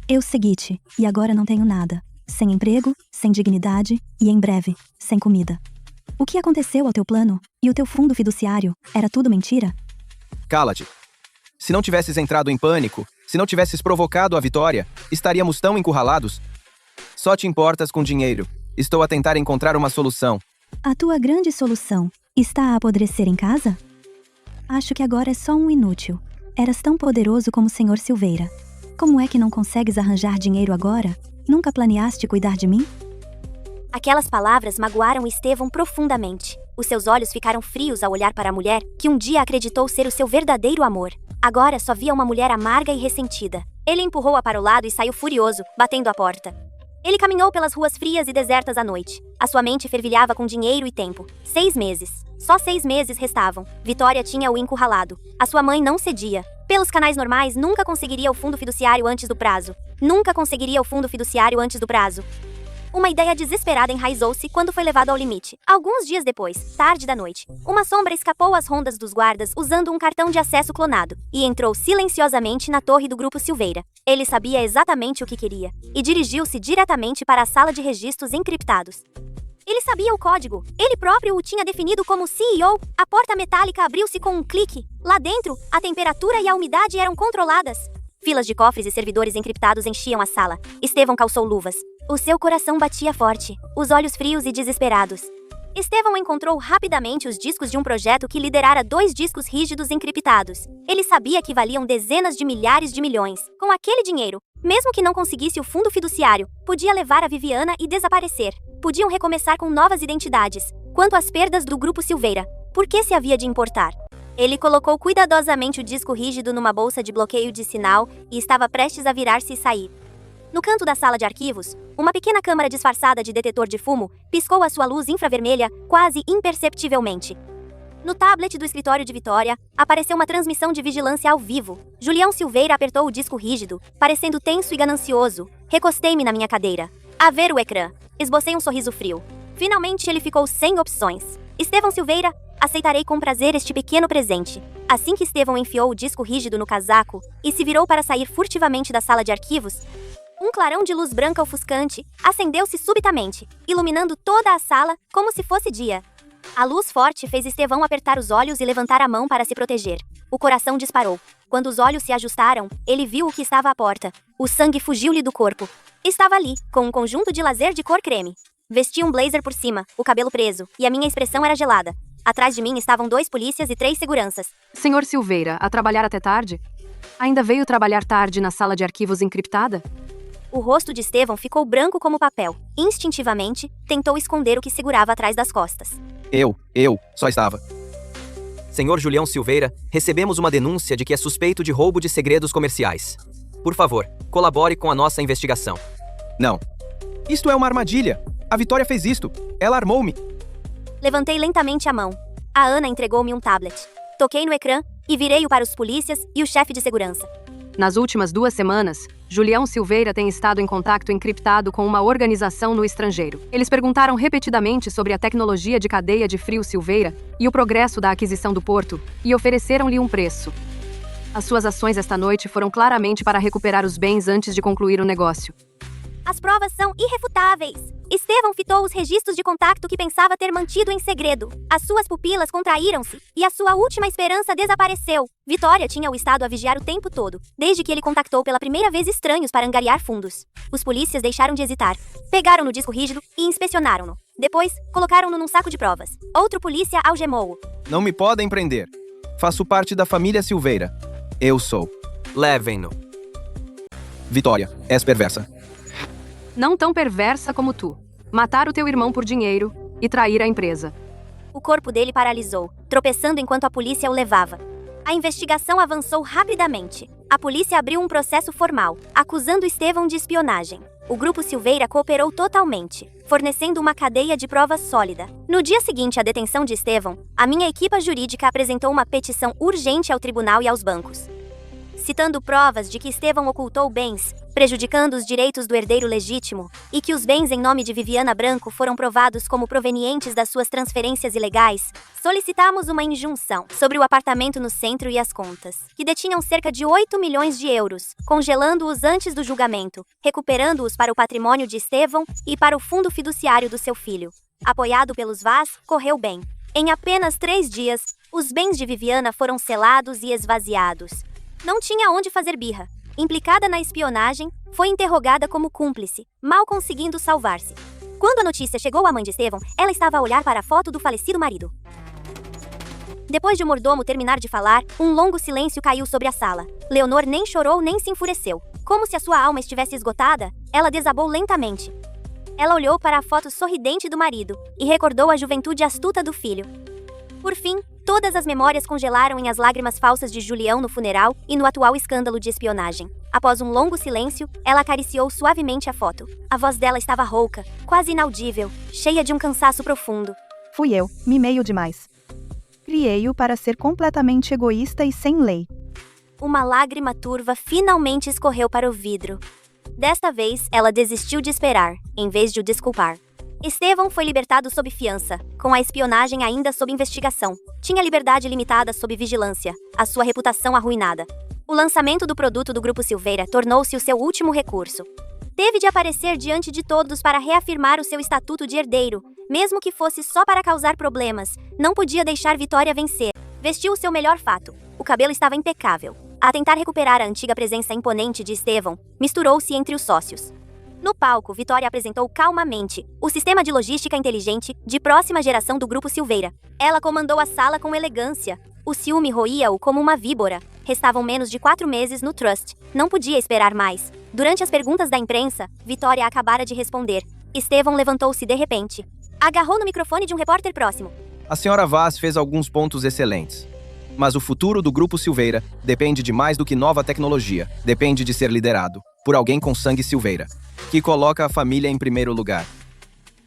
Eu segui-te, e agora não tenho nada. Sem emprego, sem dignidade e, em breve, sem comida. O que aconteceu ao teu plano? E o teu fundo fiduciário? Era tudo mentira? Cala-te. Se não tivesses entrado em pânico, se não tivesses provocado a Vitória, estaríamos tão encurralados. Só te importas com dinheiro. Estou a tentar encontrar uma solução. A tua grande solução está a apodrecer em casa? Acho que agora é só um inútil. Eras tão poderoso como o Sr. Silveira. Como é que não consegues arranjar dinheiro agora? Nunca planeaste cuidar de mim? Aquelas palavras magoaram Estevão profundamente. Os seus olhos ficaram frios ao olhar para a mulher que um dia acreditou ser o seu verdadeiro amor. Agora só via uma mulher amarga e ressentida. Ele empurrou-a para o lado e saiu furioso, batendo a porta. Ele caminhou pelas ruas frias e desertas à noite. A sua mente fervilhava com dinheiro e tempo. 6 meses. Só 6 meses restavam. Vitória tinha-o encurralado. A sua mãe não cedia. Pelos canais normais, nunca conseguiria o fundo fiduciário antes do prazo. Nunca conseguiria o fundo fiduciário antes do prazo. Uma ideia desesperada enraizou-se quando foi levado ao limite. Alguns dias depois, tarde da noite, uma sombra escapou às rondas dos guardas usando um cartão de acesso clonado e entrou silenciosamente na torre do Grupo Silveira. Ele sabia exatamente o que queria e dirigiu-se diretamente para a sala de registros encriptados. Ele sabia o código. Ele próprio o tinha definido como CEO. A porta metálica abriu-se com um clique. Lá dentro, a temperatura e a umidade eram controladas. Filas de cofres e servidores encriptados enchiam a sala. Estevão calçou luvas. O seu coração batia forte, os olhos frios e desesperados. Estevão encontrou rapidamente os discos de um projeto que liderara 2 discos rígidos encriptados. Ele sabia que valiam dezenas de milhares de milhões. Com aquele dinheiro, mesmo que não conseguisse o fundo fiduciário, podia levar a Viviana e desaparecer. Podiam recomeçar com novas identidades. Quanto às perdas do Grupo Silveira, por que se havia de importar? Ele colocou cuidadosamente o disco rígido numa bolsa de bloqueio de sinal e estava prestes a virar-se e sair. No canto da sala de arquivos, uma pequena câmara disfarçada de detetor de fumo piscou a sua luz infravermelha quase imperceptivelmente. No tablet do escritório de Vitória, apareceu uma transmissão de vigilância ao vivo. Julião Silveira apertou o disco rígido, parecendo tenso e ganancioso. Recostei-me na minha cadeira. A ver o ecrã. Esbocei um sorriso frio. Finalmente ele ficou sem opções. Estevão Silveira, aceitarei com prazer este pequeno presente. Assim que Estevão enfiou o disco rígido no casaco e se virou para sair furtivamente da sala de arquivos, um clarão de luz branca ofuscante acendeu-se subitamente, iluminando toda a sala como se fosse dia. A luz forte fez Estevão apertar os olhos e levantar a mão para se proteger. O coração disparou. Quando os olhos se ajustaram, ele viu o que estava à porta. O sangue fugiu-lhe do corpo. Estava ali, com um conjunto de lazer de cor creme. Vestia um blazer por cima, o cabelo preso, e a minha expressão era gelada. Atrás de mim estavam 2 polícias e 3 seguranças. Senhor Silveira, a trabalhar até tarde? Ainda veio trabalhar tarde na sala de arquivos encriptada? O rosto de Estevão ficou branco como papel. Instintivamente, tentou esconder o que segurava atrás das costas. Eu só estava. Senhor Julião Silveira, recebemos uma denúncia de que é suspeito de roubo de segredos comerciais. Por favor, colabore com a nossa investigação. Não. Isto é uma armadilha. A Vitória fez isto. Ela armou-me. Levantei lentamente a mão. A Ana entregou-me um tablet. Toquei no ecrã e virei-o para os polícias e o chefe de segurança. Nas últimas 2 semanas, Julião Silveira tem estado em contato encriptado com uma organização no estrangeiro. Eles perguntaram repetidamente sobre a tecnologia de cadeia de frio Silveira e o progresso da aquisição do porto, e ofereceram-lhe um preço. As suas ações esta noite foram claramente para recuperar os bens antes de concluir o negócio. As provas são irrefutáveis. Estevão fitou os registros de contato que pensava ter mantido em segredo. As suas pupilas contraíram-se e a sua última esperança desapareceu. Vitória tinha o estado a vigiar o tempo todo, desde que ele contactou pela primeira vez estranhos para angariar fundos. Os polícias deixaram de hesitar. Pegaram no disco rígido e inspecionaram-no. Depois, colocaram-no num saco de provas. Outro polícia algemou-o. Não me podem prender. Faço parte da família Silveira. Eu sou. Levem-no. Vitória, és perversa. Não tão perversa como tu. Matar o teu irmão por dinheiro e trair a empresa. O corpo dele paralisou, tropeçando enquanto a polícia o levava. A investigação avançou rapidamente. A polícia abriu um processo formal, acusando Estevão de espionagem. O Grupo Silveira cooperou totalmente, fornecendo uma cadeia de provas sólida. No dia seguinte à detenção de Estevão, a minha equipa jurídica apresentou uma petição urgente ao tribunal e aos bancos, citando provas de que Estevão ocultou bens, prejudicando os direitos do herdeiro legítimo, e que os bens em nome de Viviana Branco foram provados como provenientes das suas transferências ilegais. Solicitamos uma injunção sobre o apartamento no centro e as contas, que detinham cerca de 8 milhões de euros, congelando-os antes do julgamento, recuperando-os para o patrimônio de Estevão e para o fundo fiduciário do seu filho. Apoiado pelos Vaz, correu bem. Em apenas 3 dias, os bens de Viviana foram selados e esvaziados. Não tinha onde fazer birra. Implicada na espionagem, foi interrogada como cúmplice, mal conseguindo salvar-se. Quando a notícia chegou à mãe de Estevão, ela estava a olhar para a foto do falecido marido. Depois de o mordomo terminar de falar, um longo silêncio caiu sobre a sala. Leonor nem chorou nem se enfureceu. Como se a sua alma estivesse esgotada, ela desabou lentamente. Ela olhou para a foto sorridente do marido e recordou a juventude astuta do filho. Por fim, todas as memórias congelaram em as lágrimas falsas de Julião no funeral e no atual escândalo de espionagem. Após um longo silêncio, ela acariciou suavemente a foto. A voz dela estava rouca, quase inaudível, cheia de um cansaço profundo. Fui eu, mimei-o demais. Criei-o para ser completamente egoísta e sem lei. Uma lágrima turva finalmente escorreu para o vidro. Desta vez, ela desistiu de esperar, em vez de o desculpar. Estevão foi libertado sob fiança, com a espionagem ainda sob investigação. Tinha liberdade limitada sob vigilância, a sua reputação arruinada. O lançamento do produto do Grupo Silveira tornou-se o seu último recurso. Teve de aparecer diante de todos para reafirmar o seu estatuto de herdeiro, mesmo que fosse só para causar problemas. Não podia deixar Vitória vencer. Vestiu o seu melhor fato. O cabelo estava impecável. A tentar recuperar a antiga presença imponente de Estevão, misturou-se entre os sócios. No palco, Vitória apresentou calmamente o sistema de logística inteligente de próxima geração do Grupo Silveira. Ela comandou a sala com elegância. O ciúme roía-o como uma víbora. Restavam menos de 4 meses no Trust. Não podia esperar mais. Durante as perguntas da imprensa, Vitória acabara de responder. Estevão levantou-se de repente. Agarrou no microfone de um repórter próximo. A senhora Vaz fez alguns pontos excelentes. Mas o futuro do Grupo Silveira depende de mais do que nova tecnologia. Depende de ser liderado por alguém com sangue Silveira, que coloca a família em primeiro lugar.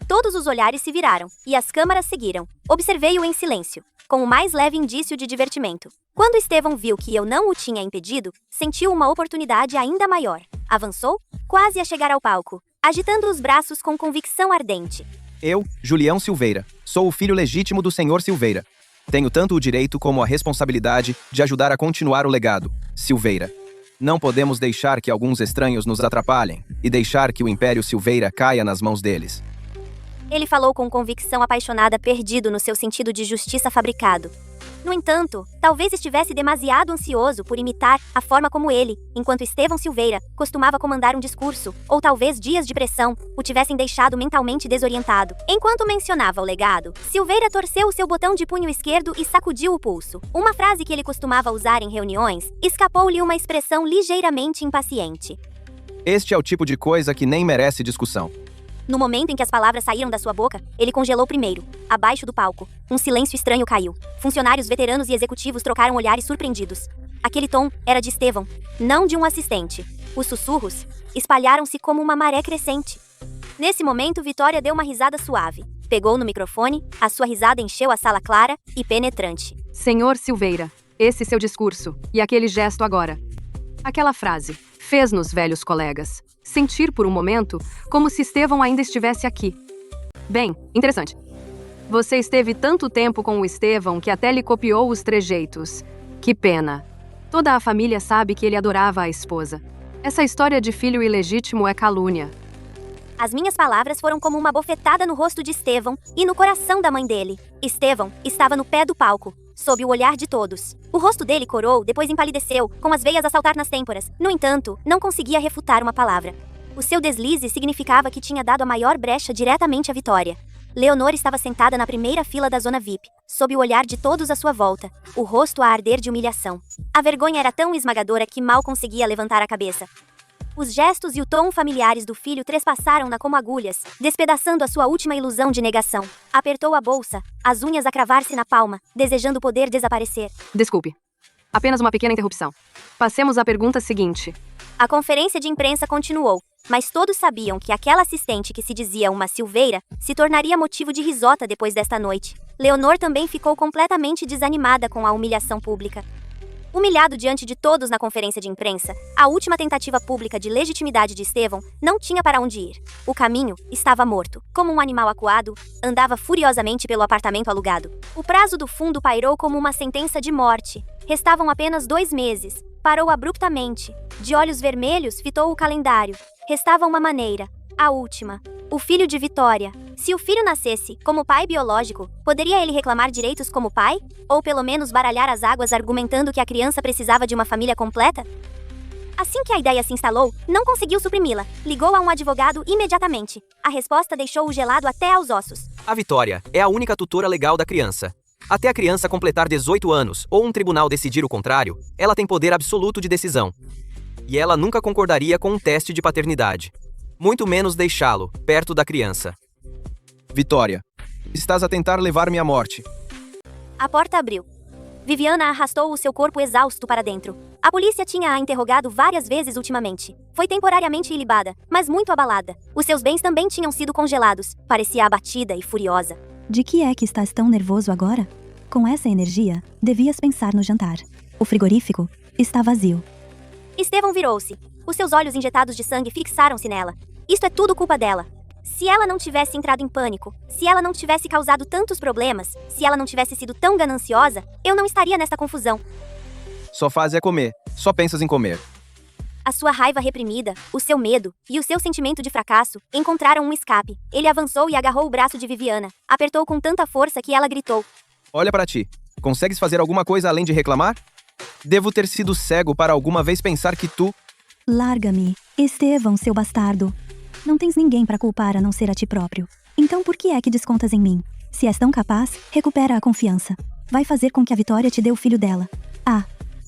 Todos os olhares se viraram, e as câmaras seguiram. Observei-o em silêncio, com o mais leve indício de divertimento. Quando Estevão viu que eu não o tinha impedido, sentiu uma oportunidade ainda maior. Avançou, quase a chegar ao palco, agitando os braços com convicção ardente. Eu, Julião Silveira, sou o filho legítimo do senhor Silveira. Tenho tanto o direito como a responsabilidade de ajudar a continuar o legado, Silveira. Não podemos deixar que alguns estranhos nos atrapalhem e deixar que o Império Silveira caia nas mãos deles. Ele falou com convicção apaixonada, perdido no seu sentido de justiça fabricado. No entanto, talvez estivesse demasiado ansioso por imitar a forma como ele, enquanto Estevão Silveira, costumava comandar um discurso, ou talvez dias de pressão, o tivessem deixado mentalmente desorientado. Enquanto mencionava o legado, Silveira torceu o seu botão de punho esquerdo e sacudiu o pulso. Uma frase que ele costumava usar em reuniões, escapou-lhe uma expressão ligeiramente impaciente. Este é o tipo de coisa que nem merece discussão. No momento em que as palavras saíram da sua boca, ele congelou primeiro. Abaixo do palco, um silêncio estranho caiu. Funcionários veteranos e executivos trocaram olhares surpreendidos. Aquele tom era de Estevão, não de um assistente. Os sussurros espalharam-se como uma maré crescente. Nesse momento, Vitória deu uma risada suave. Pegou no microfone, a sua risada encheu a sala clara e penetrante. Senhor Silveira, esse seu discurso, e aquele gesto agora. Aquela frase, fez-nos, velhos colegas, sentir por um momento como se Estevão ainda estivesse aqui. Bem, interessante. Você esteve tanto tempo com o Estevão que até lhe copiou os trejeitos. Que pena. Toda a família sabe que ele adorava a esposa. Essa história de filho ilegítimo é calúnia. As minhas palavras foram como uma bofetada no rosto de Estevão e no coração da mãe dele. Estevão estava no pé do palco, sob o olhar de todos. O rosto dele corou, depois empalideceu, com as veias a saltar nas têmporas. No entanto, não conseguia refutar uma palavra. O seu deslize significava que tinha dado a maior brecha diretamente à Vitória. Leonor estava sentada na primeira fila da zona VIP, sob o olhar de todos à sua volta, o rosto a arder de humilhação. A vergonha era tão esmagadora que mal conseguia levantar a cabeça. Os gestos e o tom familiares do filho trespassaram-na como agulhas, despedaçando a sua última ilusão de negação. Apertou a bolsa, as unhas a cravar-se na palma, desejando poder desaparecer. Desculpe. Apenas uma pequena interrupção. Passemos à pergunta seguinte. A conferência de imprensa continuou, mas todos sabiam que aquela assistente que se dizia uma Silveira se tornaria motivo de risota depois desta noite. Leonor também ficou completamente desanimada com a humilhação pública. Humilhado diante de todos na conferência de imprensa, a última tentativa pública de legitimidade de Estevão não tinha para onde ir. O caminho estava morto. Como um animal acuado, andava furiosamente pelo apartamento alugado. O prazo do fundo pairou como uma sentença de morte. Restavam apenas 2 meses. Parou abruptamente. De olhos vermelhos, fitou o calendário. Restava uma maneira. A última. O filho de Vitória. Se o filho nascesse como pai biológico, poderia ele reclamar direitos como pai? Ou pelo menos baralhar as águas argumentando que a criança precisava de uma família completa? Assim que a ideia se instalou, não conseguiu suprimi-la. Ligou a um advogado imediatamente. A resposta deixou-o gelado até aos ossos. A Vitória é a única tutora legal da criança. Até a criança completar 18 anos ou um tribunal decidir o contrário, ela tem poder absoluto de decisão. E ela nunca concordaria com um teste de paternidade. Muito menos deixá-lo perto da criança. Vitória, estás a tentar levar-me à morte. A porta abriu. Viviana arrastou o seu corpo exausto para dentro. A polícia tinha a interrogado várias vezes ultimamente. Foi temporariamente ilibada, mas muito abalada. Os seus bens também tinham sido congelados. Parecia abatida e furiosa. De que é que estás tão nervoso agora? Com essa energia, devias pensar no jantar. O frigorífico está vazio. Estevão virou-se. Os seus olhos injetados de sangue fixaram-se nela. Isto é tudo culpa dela. Se ela não tivesse entrado em pânico, se ela não tivesse causado tantos problemas, se ela não tivesse sido tão gananciosa, eu não estaria nesta confusão. Só faz é comer. Só pensas em comer. A sua raiva reprimida, o seu medo e o seu sentimento de fracasso encontraram um escape. Ele avançou e agarrou o braço de Viviana. Apertou com tanta força que ela gritou. Olha para ti. Consegues fazer alguma coisa além de reclamar? Devo ter sido cego para alguma vez pensar que tu... Larga-me, Estevão, seu bastardo. Não tens ninguém para culpar a não ser a ti próprio. Então por que é que descontas em mim? Se és tão capaz, recupera a confiança. Vai fazer com que a Vitória te dê o filho dela. Ah.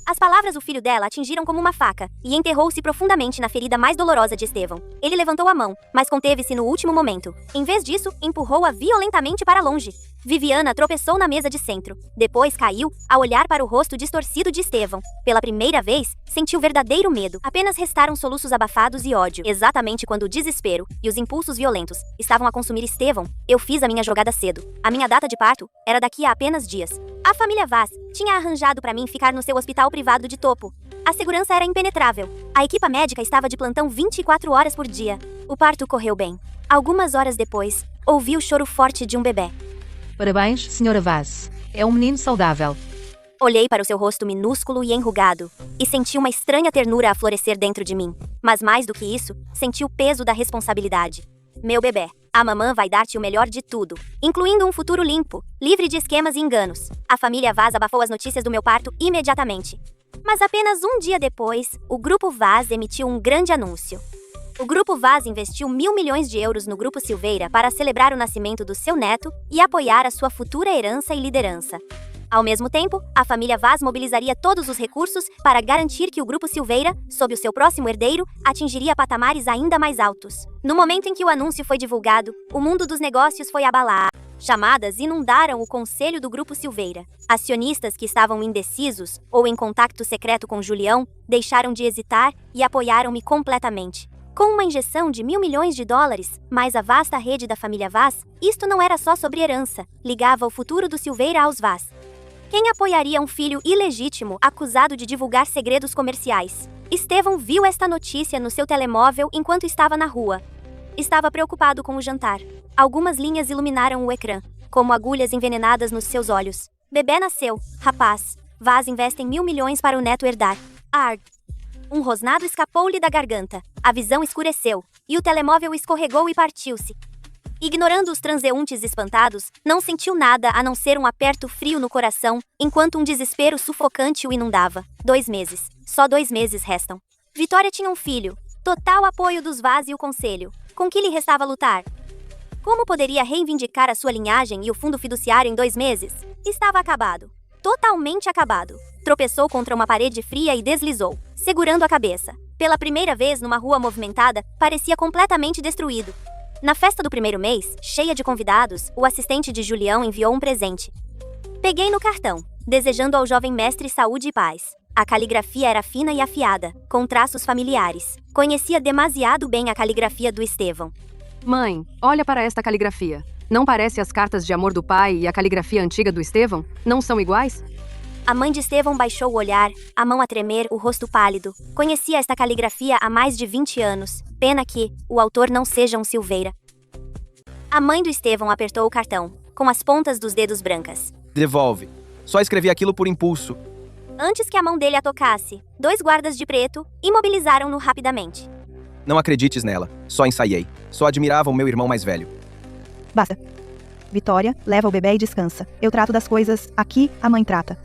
As palavras do filho dela atingiram como uma faca e enterrou-se profundamente na ferida mais dolorosa de Estevão. Ele levantou a mão, mas conteve-se no último momento. Em vez disso, empurrou-a violentamente para longe. Viviana tropeçou na mesa de centro. Depois caiu, a olhar para o rosto distorcido de Estevão. Pela primeira vez, sentiu verdadeiro medo. Apenas restaram soluços abafados e ódio. Exatamente quando o desespero e os impulsos violentos estavam a consumir Estevão, eu fiz a minha jogada cedo. A minha data de parto era daqui a apenas dias. A família Vaz tinha arranjado para mim ficar no seu hospital privado de topo. A segurança era impenetrável. A equipa médica estava de plantão 24 horas por dia. O parto correu bem. Algumas horas depois, ouvi o choro forte de um bebê. Parabéns, Sra. Vaz. É um menino saudável. Olhei para o seu rosto minúsculo e enrugado, e senti uma estranha ternura a florescer dentro de mim. Mas mais do que isso, senti o peso da responsabilidade. Meu bebê, a mamã vai dar-te o melhor de tudo, incluindo um futuro limpo, livre de esquemas e enganos. A família Vaz abafou as notícias do meu parto imediatamente. Mas apenas um dia depois, o Grupo Vaz emitiu um grande anúncio. O Grupo Vaz investiu 1.000 milhões de euros no Grupo Silveira para celebrar o nascimento do seu neto e apoiar a sua futura herança e liderança. Ao mesmo tempo, a família Vaz mobilizaria todos os recursos para garantir que o Grupo Silveira, sob o seu próximo herdeiro, atingiria patamares ainda mais altos. No momento em que o anúncio foi divulgado, o mundo dos negócios foi abalado. Chamadas inundaram o conselho do Grupo Silveira. Acionistas que estavam indecisos ou em contato secreto com Julião deixaram de hesitar e apoiaram-me completamente. Com uma injeção de 1.000 milhões de dólares, mais a vasta rede da família Vaz, isto não era só sobre herança, ligava o futuro do Silveira aos Vaz. Quem apoiaria um filho ilegítimo acusado de divulgar segredos comerciais? Estevão viu esta notícia no seu telemóvel enquanto estava na rua. Estava preocupado com o jantar. Algumas linhas iluminaram o ecrã, como agulhas envenenadas nos seus olhos. Bebê nasceu. Rapaz. Vaz investem 1.000 milhões para o neto herdar. Arg. Um rosnado escapou-lhe da garganta. A visão escureceu, e o telemóvel escorregou e partiu-se. Ignorando os transeuntes espantados, não sentiu nada a não ser um aperto frio no coração, enquanto um desespero sufocante o inundava. 2 meses. Só 2 meses restam. Vitória tinha um filho. Total apoio dos Vaz e o conselho. Com que lhe restava lutar? Como poderia reivindicar a sua linhagem e o fundo fiduciário em 2 meses? Estava acabado. Totalmente acabado. Tropeçou contra uma parede fria e deslizou, segurando a cabeça. Pela primeira vez numa rua movimentada, parecia completamente destruído. Na festa do primeiro mês, cheia de convidados, o assistente de Julião enviou um presente. Peguei no cartão, desejando ao jovem mestre saúde e paz. A caligrafia era fina e afiada, com traços familiares. Conhecia demasiado bem a caligrafia do Estevão. Mãe, olha para esta caligrafia. Não parece as cartas de amor do pai e a caligrafia antiga do Estevão? Não são iguais? A mãe de Estevão baixou o olhar, a mão a tremer, o rosto pálido. Conhecia esta caligrafia há mais de 20 anos. Pena que o autor não seja um Silveira. A mãe do Estevão apertou o cartão, com as pontas dos dedos brancas. Devolve. Só escrevi aquilo por impulso. Antes que a mão dele a tocasse, 2 guardas de preto imobilizaram-no rapidamente. Não acredites nela. Só ensaiei. Só admirava o meu irmão mais velho. Basta. Vitória, leva o bebê e descansa. Eu trato das coisas, aqui a mãe trata.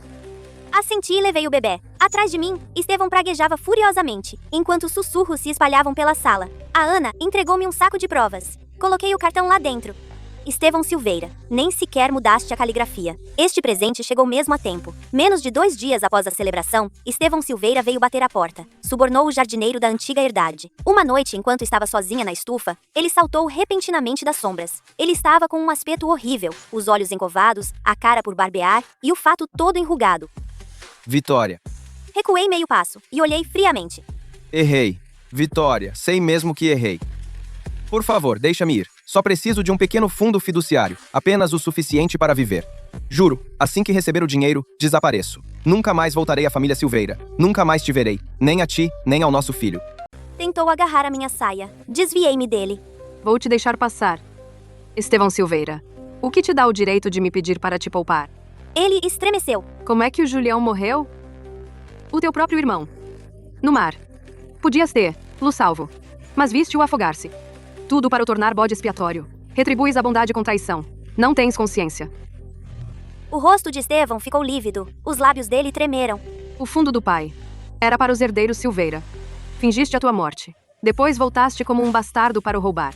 Assenti e levei o bebê. Atrás de mim, Estevão praguejava furiosamente, enquanto sussurros se espalhavam pela sala. A Ana entregou-me um saco de provas. Coloquei o cartão lá dentro. Estevão Silveira, nem sequer mudaste a caligrafia. Este presente chegou mesmo a tempo. Menos de 2 dias após a celebração, Estevão Silveira veio bater à porta. Subornou o jardineiro da antiga herdade. Uma noite, enquanto estava sozinha na estufa, ele saltou repentinamente das sombras. Ele estava com um aspecto horrível, os olhos encovados, a cara por barbear e o fato todo enrugado. Vitória. Recuei meio passo e olhei friamente. Errei. Vitória, sei mesmo que errei. Por favor, deixa-me ir. Só preciso de um pequeno fundo fiduciário, apenas o suficiente para viver. Juro, assim que receber o dinheiro, desapareço. Nunca mais voltarei à família Silveira. Nunca mais te verei, nem a ti, nem ao nosso filho. Tentou agarrar a minha saia. Desviei-me dele. Vou te deixar passar. Estevão Silveira, o que te dá o direito de me pedir para te poupar? Ele estremeceu. Como é que o Julião morreu? O teu próprio irmão. No mar. Podias ter-lo salvo, mas viste-o afogar-se. Tudo para o tornar bode expiatório. Retribuis a bondade com traição. Não tens consciência. O rosto de Estevão ficou lívido. Os lábios dele tremeram. O fundo do pai era para os herdeiros Silveira. Fingiste a tua morte. Depois voltaste como um bastardo para o roubar.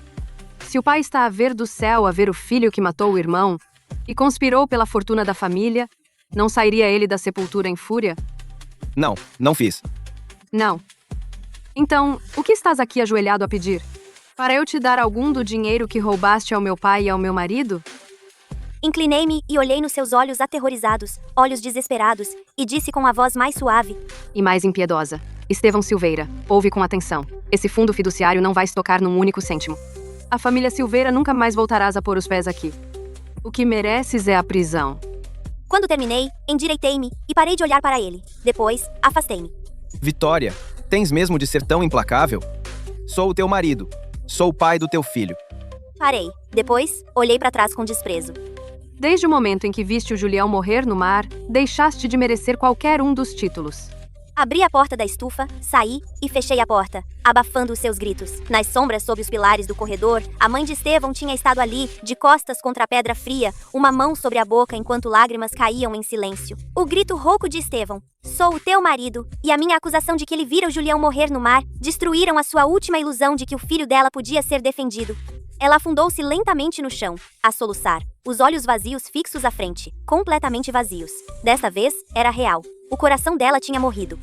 Se o pai está a ver do céu a ver o filho que matou o irmão e conspirou pela fortuna da família, não sairia ele da sepultura em fúria? Não, não fiz. Não. Então, o que estás aqui ajoelhado a pedir? Para eu te dar algum do dinheiro que roubaste ao meu pai e ao meu marido? Inclinei-me e olhei nos seus olhos aterrorizados, olhos desesperados, e disse com a voz mais suave e mais impiedosa. Estevão Silveira, ouve com atenção. Esse fundo fiduciário não vai se tocar num único cêntimo. A família Silveira nunca mais voltarás a pôr os pés aqui. O que mereces é a prisão. Quando terminei, endireitei-me e parei de olhar para ele. Depois, afastei-me. Vitória, tens mesmo de ser tão implacável? Sou o teu marido. Sou o pai do teu filho. Parei. Depois, olhei para trás com desprezo. Desde o momento em que viste o Julião morrer no mar, deixaste de merecer qualquer um dos títulos. Abri a porta da estufa, saí e fechei a porta, abafando os seus gritos. Nas sombras sob os pilares do corredor, a mãe de Estevão tinha estado ali, de costas contra a pedra fria, uma mão sobre a boca enquanto lágrimas caíam em silêncio. O grito rouco de Estevão, sou o teu marido, e a minha acusação de que ele vira o Julião morrer no mar, destruíram a sua última ilusão de que o filho dela podia ser defendido. Ela afundou-se lentamente no chão, a soluçar, os olhos vazios fixos à frente, completamente vazios. Desta vez, era real. O coração dela tinha morrido.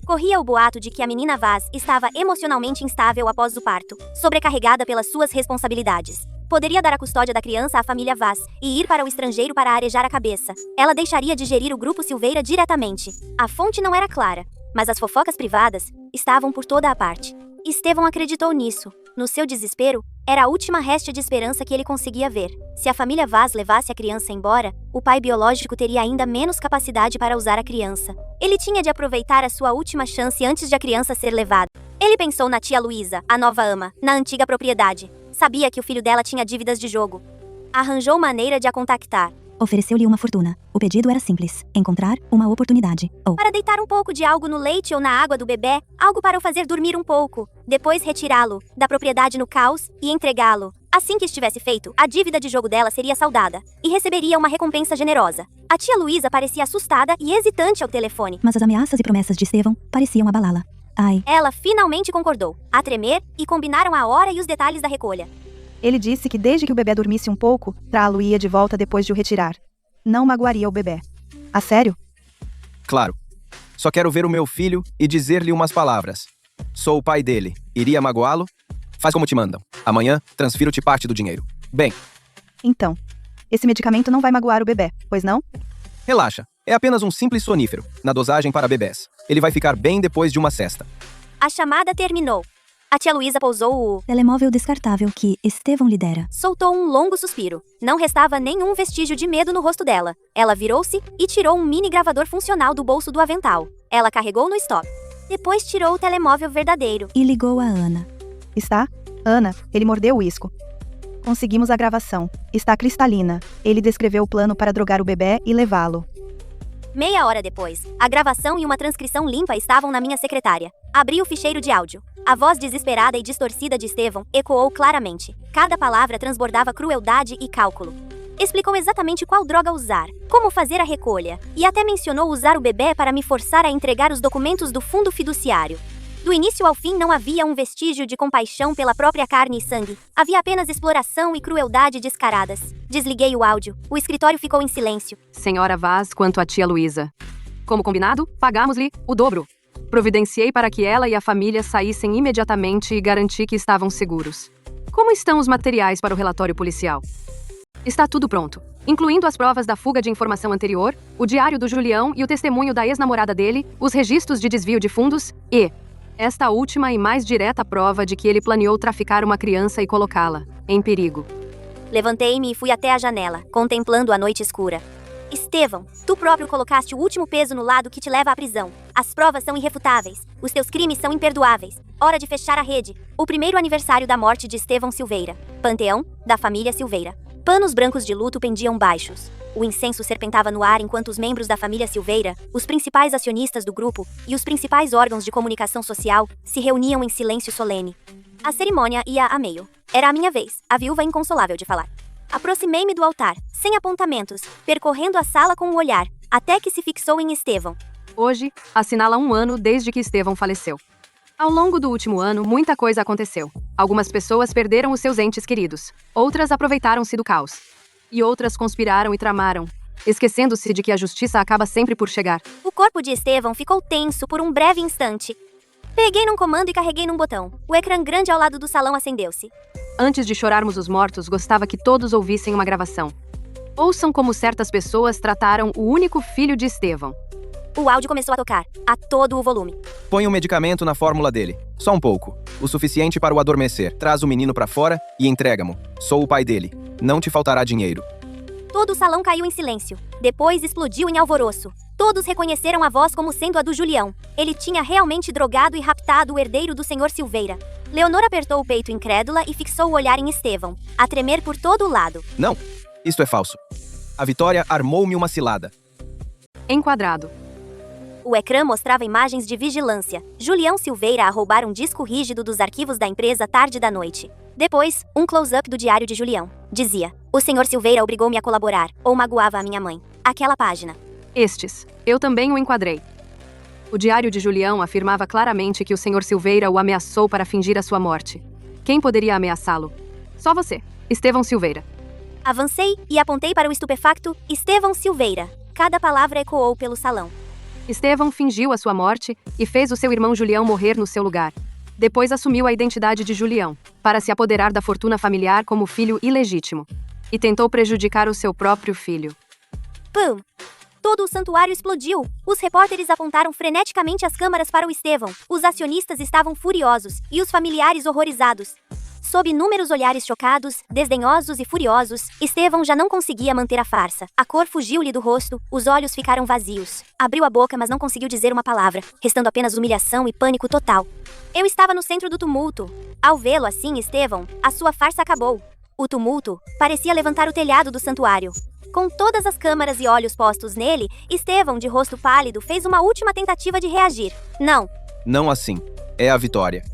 Corria o boato de que a menina Vaz estava emocionalmente instável após o parto, sobrecarregada pelas suas responsabilidades. Poderia dar a custódia da criança à família Vaz e ir para o estrangeiro para arejar a cabeça. Ela deixaria de gerir o grupo Silveira diretamente. A fonte não era clara, mas as fofocas privadas estavam por toda a parte. Estevão acreditou nisso. No seu desespero, era a última réstia de esperança que ele conseguia ver. Se a família Vaz levasse a criança embora, o pai biológico teria ainda menos capacidade para usar a criança. Ele tinha de aproveitar a sua última chance antes de a criança ser levada. Ele pensou na tia Luísa, a nova ama, na antiga propriedade. Sabia que o filho dela tinha dívidas de jogo. Arranjou maneira de a contactar. Ofereceu-lhe uma fortuna. O pedido era simples: encontrar uma oportunidade. Ou para deitar um pouco de algo no leite ou na água do bebê, algo para o fazer dormir um pouco. Depois retirá-lo da propriedade no caos e entregá-lo. Assim que estivesse feito, a dívida de jogo dela seria saldada e receberia uma recompensa generosa. A tia Luísa parecia assustada e hesitante ao telefone. Mas as ameaças e promessas de Estevão pareciam abalá-la. Ai. Ela finalmente concordou, a tremer, e combinaram a hora e os detalhes da recolha. Ele disse que desde que o bebê dormisse um pouco, trá-lo-ia de volta depois de o retirar. Não magoaria o bebê. A sério? Claro. Só quero ver o meu filho e dizer-lhe umas palavras. Sou o pai dele. Iria magoá-lo? Faz como te mandam. Amanhã, transfiro-te parte do dinheiro. Bem. Então, esse medicamento não vai magoar o bebê, pois não? Relaxa. É apenas um simples sonífero, na dosagem para bebês. Ele vai ficar bem depois de uma cesta. A chamada terminou. A tia Luísa pousou o telemóvel descartável que Estevão lhe dera. Soltou um longo suspiro. Não restava nenhum vestígio de medo no rosto dela. Ela virou-se e tirou um mini gravador funcional do bolso do avental. Ela carregou no stop. Depois tirou o telemóvel verdadeiro. E ligou a Ana. Está? Ana, ele mordeu o isco. Conseguimos a gravação. Está cristalina. Ele descreveu o plano para drogar o bebê e levá-lo. Meia hora depois, a gravação e uma transcrição limpa estavam na minha secretária. Abri o ficheiro de áudio. A voz desesperada e distorcida de Estevão ecoou claramente. Cada palavra transbordava crueldade e cálculo. Explicou exatamente qual droga usar, como fazer a recolha, e até mencionou usar o bebê para me forçar a entregar os documentos do fundo fiduciário. Do início ao fim não havia um vestígio de compaixão pela própria carne e sangue. Havia apenas exploração e crueldade descaradas. Desliguei o áudio. O escritório ficou em silêncio. Senhora Vaz quanto a tia Luísa. Como combinado, pagamos-lhe o dobro. Providenciei para que ela e a família saíssem imediatamente e garanti que estavam seguros. Como estão os materiais para o relatório policial? Está tudo pronto, incluindo as provas da fuga de informação anterior, o diário do Julião e o testemunho da ex-namorada dele, os registros de desvio de fundos e esta última e mais direta prova de que ele planeou traficar uma criança e colocá-la em perigo. Levantei-me e fui até a janela, contemplando a noite escura. Estevão, tu próprio colocaste o último peso no lado que te leva à prisão. As provas são irrefutáveis. Os teus crimes são imperdoáveis. Hora de fechar a rede. O primeiro aniversário da morte de Estevão Silveira. Panteão, da família Silveira. Panos brancos de luto pendiam baixos. O incenso serpentava no ar enquanto os membros da família Silveira, os principais acionistas do grupo e os principais órgãos de comunicação social se reuniam em silêncio solene. A cerimônia ia a meio. Era a minha vez, a viúva inconsolável de falar. Aproximei-me do altar, sem apontamentos, percorrendo a sala com o olhar, até que se fixou em Estevão. Hoje, assinala 1 ano desde que Estevão faleceu. Ao longo do último ano, muita coisa aconteceu. Algumas pessoas perderam os seus entes queridos. Outras aproveitaram-se do caos. E outras conspiraram e tramaram, esquecendo-se de que a justiça acaba sempre por chegar. O corpo de Estevão ficou tenso por um breve instante. Peguei num comando e carreguei num botão. O ecrã grande ao lado do salão acendeu-se. Antes de chorarmos os mortos, gostava que todos ouvissem uma gravação. Ouçam como certas pessoas trataram o único filho de Estevão. O áudio começou a tocar, a todo o volume. Põe um medicamento na fórmula dele. Só um pouco. O suficiente para o adormecer. Traz o menino pra fora e entrega-mo. Sou o pai dele. Não te faltará dinheiro. Todo o salão caiu em silêncio. Depois explodiu em alvoroço. Todos reconheceram a voz como sendo a do Julião. Ele tinha realmente drogado e raptado o herdeiro do Sr. Silveira. Leonor apertou o peito incrédula e fixou o olhar em Estevão, a tremer por todo o lado. Não, isto é falso. A Vitória armou-me uma cilada. Enquadrado. O ecrã mostrava imagens de vigilância. Julião Silveira a roubar um disco rígido dos arquivos da empresa tarde da noite. Depois, um close-up do diário de Julião. Dizia: o Sr. Silveira obrigou-me a colaborar, ou magoava a minha mãe. Aquela página. Estes. Eu também o enquadrei. O diário de Julião afirmava claramente que o Sr. Silveira o ameaçou para fingir a sua morte. Quem poderia ameaçá-lo? Só você, Estevão Silveira. Avancei e apontei para o estupefacto Estevão Silveira. Cada palavra ecoou pelo salão. Estevão fingiu a sua morte e fez o seu irmão Julião morrer no seu lugar. Depois assumiu a identidade de Julião, para se apoderar da fortuna familiar como filho ilegítimo. E tentou prejudicar o seu próprio filho. Pum! Todo o santuário explodiu. Os repórteres apontaram freneticamente as câmeras para o Estevão. Os acionistas estavam furiosos e os familiares horrorizados. Sob inúmeros olhares chocados, desdenhosos e furiosos, Estevão já não conseguia manter a farsa. A cor fugiu-lhe do rosto, os olhos ficaram vazios. Abriu a boca, mas não conseguiu dizer uma palavra, restando apenas humilhação e pânico total. Eu estava no centro do tumulto. Ao vê-lo assim, Estevão, a sua farsa acabou. O tumulto parecia levantar o telhado do santuário. Com todas as câmaras e olhos postos nele, Estevão, de rosto pálido, fez uma última tentativa de reagir. Não. Não assim. É a Vitória.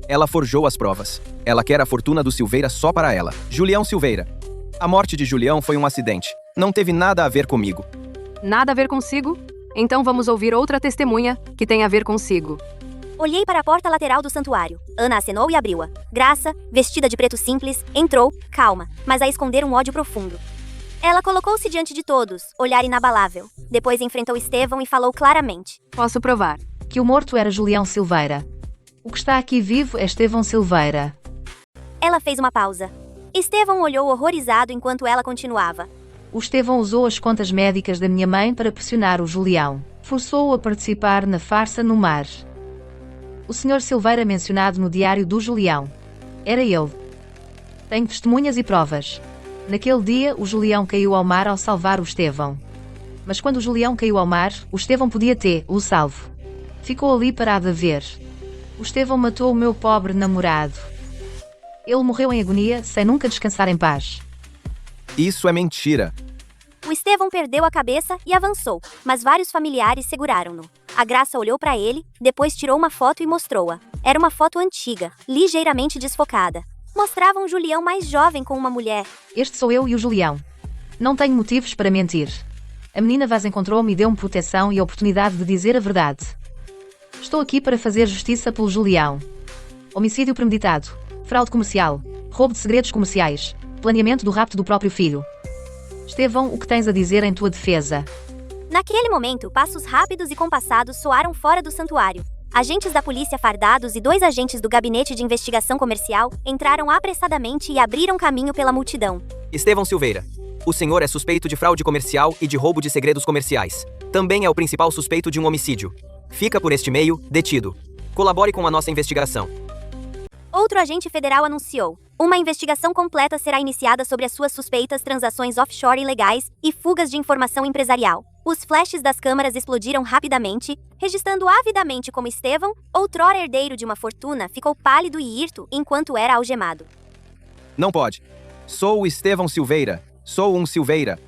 Ela forjou as provas. Ela quer a fortuna do Silveira só para ela. Julião Silveira. A morte de Julião foi um acidente. Não teve nada a ver comigo. Nada a ver consigo? Então vamos ouvir outra testemunha que tem a ver consigo. Olhei para a porta lateral do santuário. Ana acenou e abriu-a. Graça, vestida de preto simples, entrou, calma, mas a esconder um ódio profundo. Ela colocou-se diante de todos, olhar inabalável. Depois enfrentou Estevão e falou claramente. Posso provar. Que o morto era Julião Silveira. O que está aqui vivo é Estevão Silveira. Ela fez uma pausa. Estevão olhou horrorizado enquanto ela continuava. O Estevão usou as contas médicas da minha mãe para pressionar o Julião. Forçou-o a participar na farsa no mar. O Sr. Silveira mencionado no diário do Julião. Era ele. Tenho testemunhas e provas. Naquele dia, o Julião caiu ao mar ao salvar o Estevão. Mas quando o Julião caiu ao mar, o Estevão podia ter-o salvo. Ficou ali parado a ver. O Estevão matou o meu pobre namorado. Ele morreu em agonia, sem nunca descansar em paz. Isso é mentira. O Estevão perdeu a cabeça e avançou, mas vários familiares seguraram-no. A Graça olhou para ele, depois tirou uma foto e mostrou-a. Era uma foto antiga, ligeiramente desfocada. Mostrava um Julião mais jovem com uma mulher. Este sou eu e o Julião. Não tenho motivos para mentir. A menina Vaz encontrou-me e deu-me proteção e a oportunidade de dizer a verdade. Estou aqui para fazer justiça pelo Julião. Homicídio premeditado, fraude comercial, roubo de segredos comerciais, planeamento do rapto do próprio filho. Estevão, o que tens a dizer em tua defesa? Naquele momento, passos rápidos e compassados soaram fora do santuário. Agentes da polícia fardados e 2 agentes do Gabinete de Investigação Comercial entraram apressadamente e abriram caminho pela multidão. Estevão Silveira. O senhor é suspeito de fraude comercial e de roubo de segredos comerciais. Também é o principal suspeito de um homicídio. Fica por este meio, detido. Colabore com a nossa investigação. Outro agente federal anunciou: uma investigação completa será iniciada sobre as suas suspeitas transações offshore ilegais e fugas de informação empresarial. Os flashes das câmaras explodiram rapidamente, registrando avidamente como Estevão, outrora herdeiro de uma fortuna, ficou pálido e hirto enquanto era algemado. Não pode. Sou o Estevão Silveira. Sou um Silveira.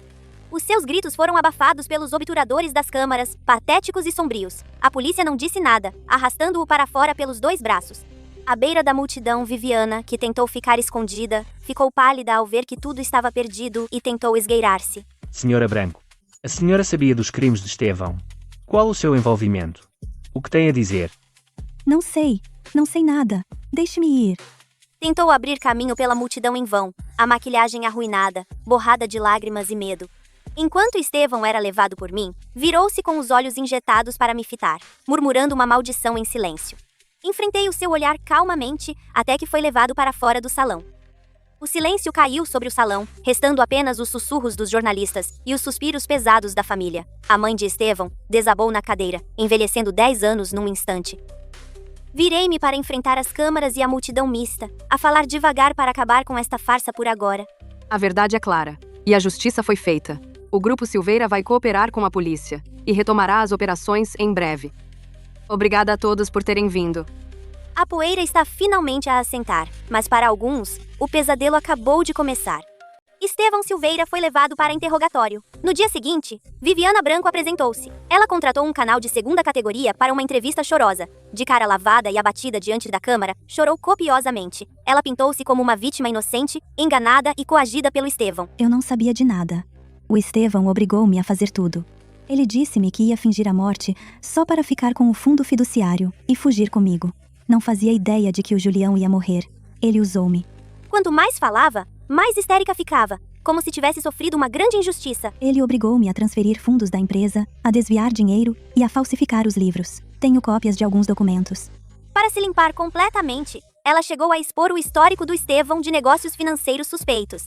Os seus gritos foram abafados pelos obturadores das câmaras, patéticos e sombrios. A polícia não disse nada, arrastando-o para fora pelos 2 braços. À beira da multidão, Viviana, que tentou ficar escondida, ficou pálida ao ver que tudo estava perdido e tentou esgueirar-se. Senhora Branco, a senhora sabia dos crimes de Estevão. Qual o seu envolvimento? O que tem a dizer? Não sei nada. Deixe-me ir. Tentou abrir caminho pela multidão em vão, a maquilhagem arruinada, borrada de lágrimas e medo. Enquanto Estevão era levado por mim, virou-se com os olhos injetados para me fitar, murmurando uma maldição em silêncio. Enfrentei o seu olhar calmamente, até que foi levado para fora do salão. O silêncio caiu sobre o salão, restando apenas os sussurros dos jornalistas e os suspiros pesados da família. A mãe de Estevão desabou na cadeira, envelhecendo 10 anos num instante. Virei-me para enfrentar as câmaras e a multidão mista, a falar devagar para acabar com esta farsa por agora. A verdade é clara, e a justiça foi feita. O Grupo Silveira vai cooperar com a polícia e retomará as operações em breve. Obrigada a todos por terem vindo. A poeira está finalmente a assentar, mas para alguns, o pesadelo acabou de começar. Estevão Silveira foi levado para interrogatório. No dia seguinte, Viviana Branco apresentou-se. Ela contratou um canal de 2ª categoria para uma entrevista chorosa. De cara lavada e abatida diante da câmara, chorou copiosamente. Ela pintou-se como uma vítima inocente, enganada e coagida pelo Estevão. Eu não sabia de nada. O Estevão obrigou-me a fazer tudo. Ele disse-me que ia fingir a morte só para ficar com o fundo fiduciário e fugir comigo. Não fazia ideia de que o Julião ia morrer. Ele usou-me. Quanto mais falava, mais histérica ficava, como se tivesse sofrido uma grande injustiça. Ele obrigou-me a transferir fundos da empresa, a desviar dinheiro e a falsificar os livros. Tenho cópias de alguns documentos. Para se limpar completamente, ela chegou a expor o histórico do Estevão de negócios financeiros suspeitos.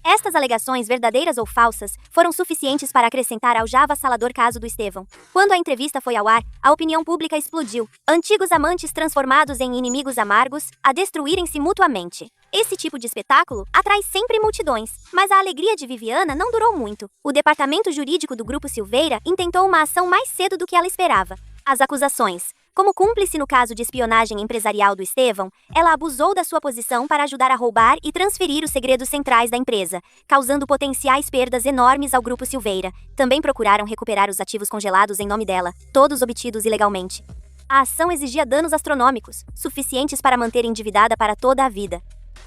Estas alegações, verdadeiras ou falsas, foram suficientes para acrescentar ao já avassalador caso do Estevão. Quando a entrevista foi ao ar, a opinião pública explodiu. Antigos amantes transformados em inimigos amargos, a destruírem-se mutuamente. Esse tipo de espetáculo atrai sempre multidões, mas a alegria de Viviana não durou muito. O departamento jurídico do Grupo Silveira intentou uma ação mais cedo do que ela esperava. As acusações. Como cúmplice no caso de espionagem empresarial do Estevão, ela abusou da sua posição para ajudar a roubar e transferir os segredos centrais da empresa, causando potenciais perdas enormes ao Grupo Silveira. Também procuraram recuperar os ativos congelados em nome dela, todos obtidos ilegalmente. A ação exigia danos astronômicos, suficientes para manter endividada para toda a vida.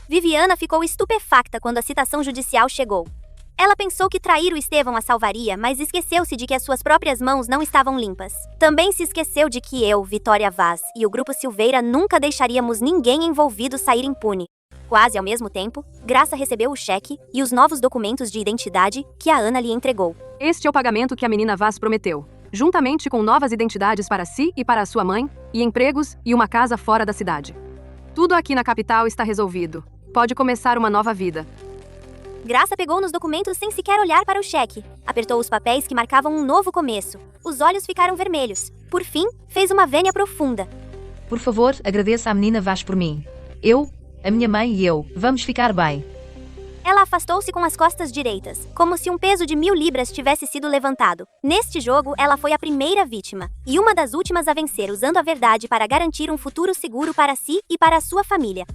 Viviana ficou estupefacta quando a citação judicial chegou. Ela pensou que trair o Estevão a salvaria, mas esqueceu-se de que as suas próprias mãos não estavam limpas. Também se esqueceu de que eu, Vitória Vaz, e o Grupo Silveira nunca deixaríamos ninguém envolvido sair impune. Quase ao mesmo tempo, Graça recebeu o cheque e os novos documentos de identidade que a Ana lhe entregou. Este é o pagamento que a menina Vaz prometeu, juntamente com novas identidades para si e para a sua mãe, e empregos e uma casa fora da cidade. Tudo aqui na capital está resolvido. Pode começar uma nova vida. Graça pegou nos documentos sem sequer olhar para o cheque. Apertou os papéis que marcavam um novo começo. Os olhos ficaram vermelhos. Por fim, fez uma vênia profunda. Por favor, agradeça à menina Vaz por mim. Eu, a minha mãe e eu, vamos ficar bem. Ela afastou-se com as costas direitas, como se um peso de 1000 libras tivesse sido levantado. Neste jogo, ela foi a primeira vítima, e uma das últimas a vencer usando a verdade para garantir um futuro seguro para si e para a sua família.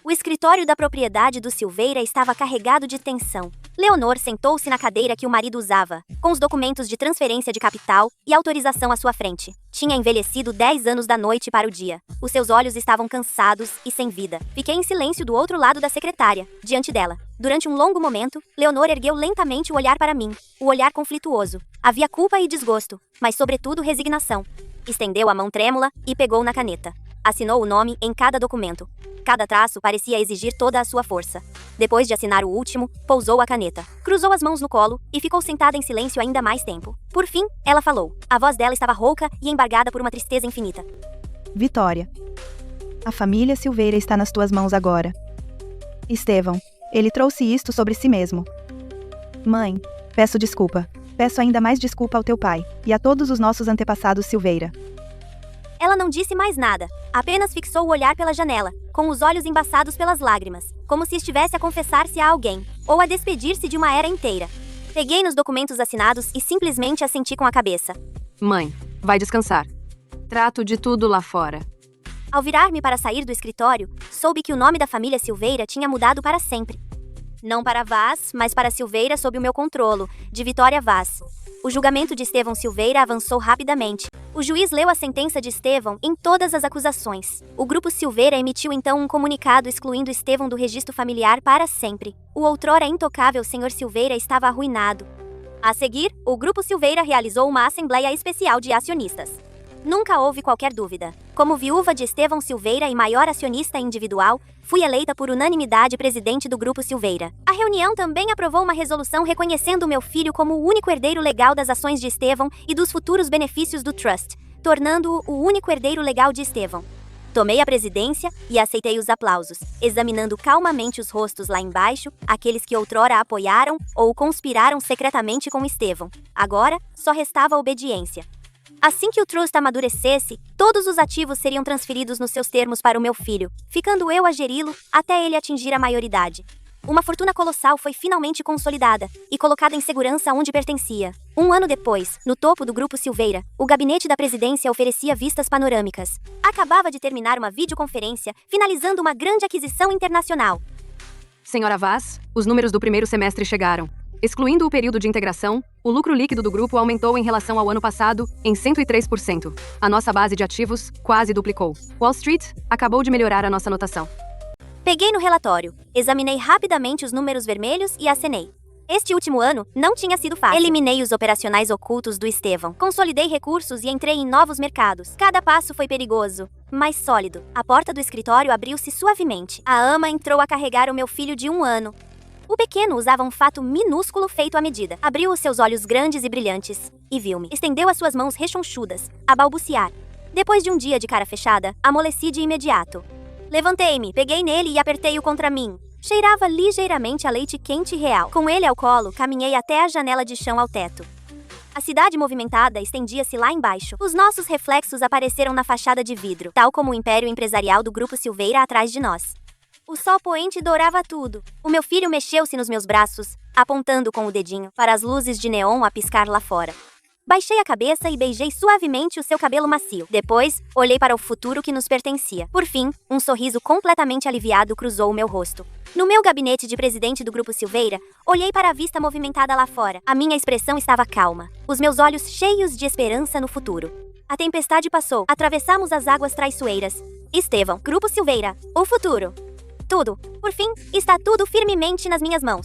O escritório da propriedade do Silveira estava carregado de tensão. Leonor sentou-se na cadeira que o marido usava, com os documentos de transferência de capital e autorização à sua frente. Tinha envelhecido 10 anos da noite para o dia. Os seus olhos estavam cansados e sem vida. Fiquei em silêncio do outro lado da secretária, diante dela. Durante um longo momento, Leonor ergueu lentamente o olhar para mim. O olhar conflituoso. Havia culpa e desgosto, mas sobretudo resignação. Estendeu a mão trêmula e pegou na caneta. Assinou o nome em cada documento. Cada traço parecia exigir toda a sua força. Depois de assinar o último, pousou a caneta, cruzou as mãos no colo e ficou sentada em silêncio ainda mais tempo. Por fim, ela falou. A voz dela estava rouca e embargada por uma tristeza infinita. Vitória. A família Silveira está nas tuas mãos agora. Estevão, ele trouxe isto sobre si mesmo. Mãe, peço desculpa. Peço ainda mais desculpa ao teu pai e a todos os nossos antepassados Silveira. Ela não disse mais nada, apenas fixou o olhar pela janela, com os olhos embaçados pelas lágrimas, como se estivesse a confessar-se a alguém, ou a despedir-se de uma era inteira. Peguei nos documentos assinados e simplesmente assenti com a cabeça. Mãe, vai descansar. Trato de tudo lá fora. Ao virar-me para sair do escritório, soube que o nome da família Silveira tinha mudado para sempre. Não para Vaz, mas para Silveira sob o meu controlo, de Vitória Vaz. O julgamento de Estevão Silveira avançou rapidamente. O juiz leu a sentença de Estevão em todas as acusações. O grupo Silveira emitiu então um comunicado excluindo Estevão do registro familiar para sempre. O outrora intocável Sr. Silveira estava arruinado. A seguir, o grupo Silveira realizou uma assembleia especial de acionistas. Nunca houve qualquer dúvida. Como viúva de Estevão Silveira e maior acionista individual, fui eleita por unanimidade presidente do Grupo Silveira. A reunião também aprovou uma resolução reconhecendo meu filho como o único herdeiro legal das ações de Estevão e dos futuros benefícios do Trust, tornando-o o único herdeiro legal de Estevão. Tomei a presidência e aceitei os aplausos, examinando calmamente os rostos lá embaixo, aqueles que outrora apoiaram ou conspiraram secretamente com Estevão. Agora, só restava a obediência. Assim que o Trust amadurecesse, todos os ativos seriam transferidos nos seus termos para o meu filho, ficando eu a geri-lo até ele atingir a maioridade. Uma fortuna colossal foi finalmente consolidada e colocada em segurança onde pertencia. Um ano depois, no topo do Grupo Silveira, o gabinete da presidência oferecia vistas panorâmicas. Acabava de terminar uma videoconferência, finalizando uma grande aquisição internacional. Senhora Vaz, os números do primeiro semestre chegaram. Excluindo o período de integração, o lucro líquido do grupo aumentou em relação ao ano passado em 103%. A nossa base de ativos quase duplicou. Wall Street acabou de melhorar a nossa notação. Peguei no relatório, examinei rapidamente os números vermelhos e acenei. Este último ano não tinha sido fácil. Eliminei os operacionais ocultos do Estevão, consolidei recursos e entrei em novos mercados. Cada passo foi perigoso, mas sólido. A porta do escritório abriu-se suavemente. A ama entrou a carregar o meu filho de 1 ano. O pequeno usava um fato minúsculo feito à medida. Abriu os seus olhos grandes e brilhantes e viu-me. Estendeu as suas mãos rechonchudas, a balbuciar. Depois de um dia de cara fechada, amoleci de imediato. Levantei-me, peguei nele e apertei-o contra mim. Cheirava ligeiramente a leite quente real. Com ele ao colo, caminhei até a janela de chão ao teto. A cidade movimentada estendia-se lá embaixo. Os nossos reflexos apareceram na fachada de vidro, tal como o império empresarial do Grupo Silveira atrás de nós. O sol poente dourava tudo. O meu filho mexeu-se nos meus braços, apontando com o dedinho para as luzes de neon a piscar lá fora. Baixei a cabeça e beijei suavemente o seu cabelo macio. Depois, olhei para o futuro que nos pertencia. Por fim, um sorriso completamente aliviado cruzou o meu rosto. No meu gabinete de presidente do Grupo Silveira, olhei para a vista movimentada lá fora. A minha expressão estava calma, os meus olhos cheios de esperança no futuro. A tempestade passou, atravessamos as águas traiçoeiras. Estevão, Grupo Silveira, o futuro. Tudo, por fim, está tudo firmemente nas minhas mãos.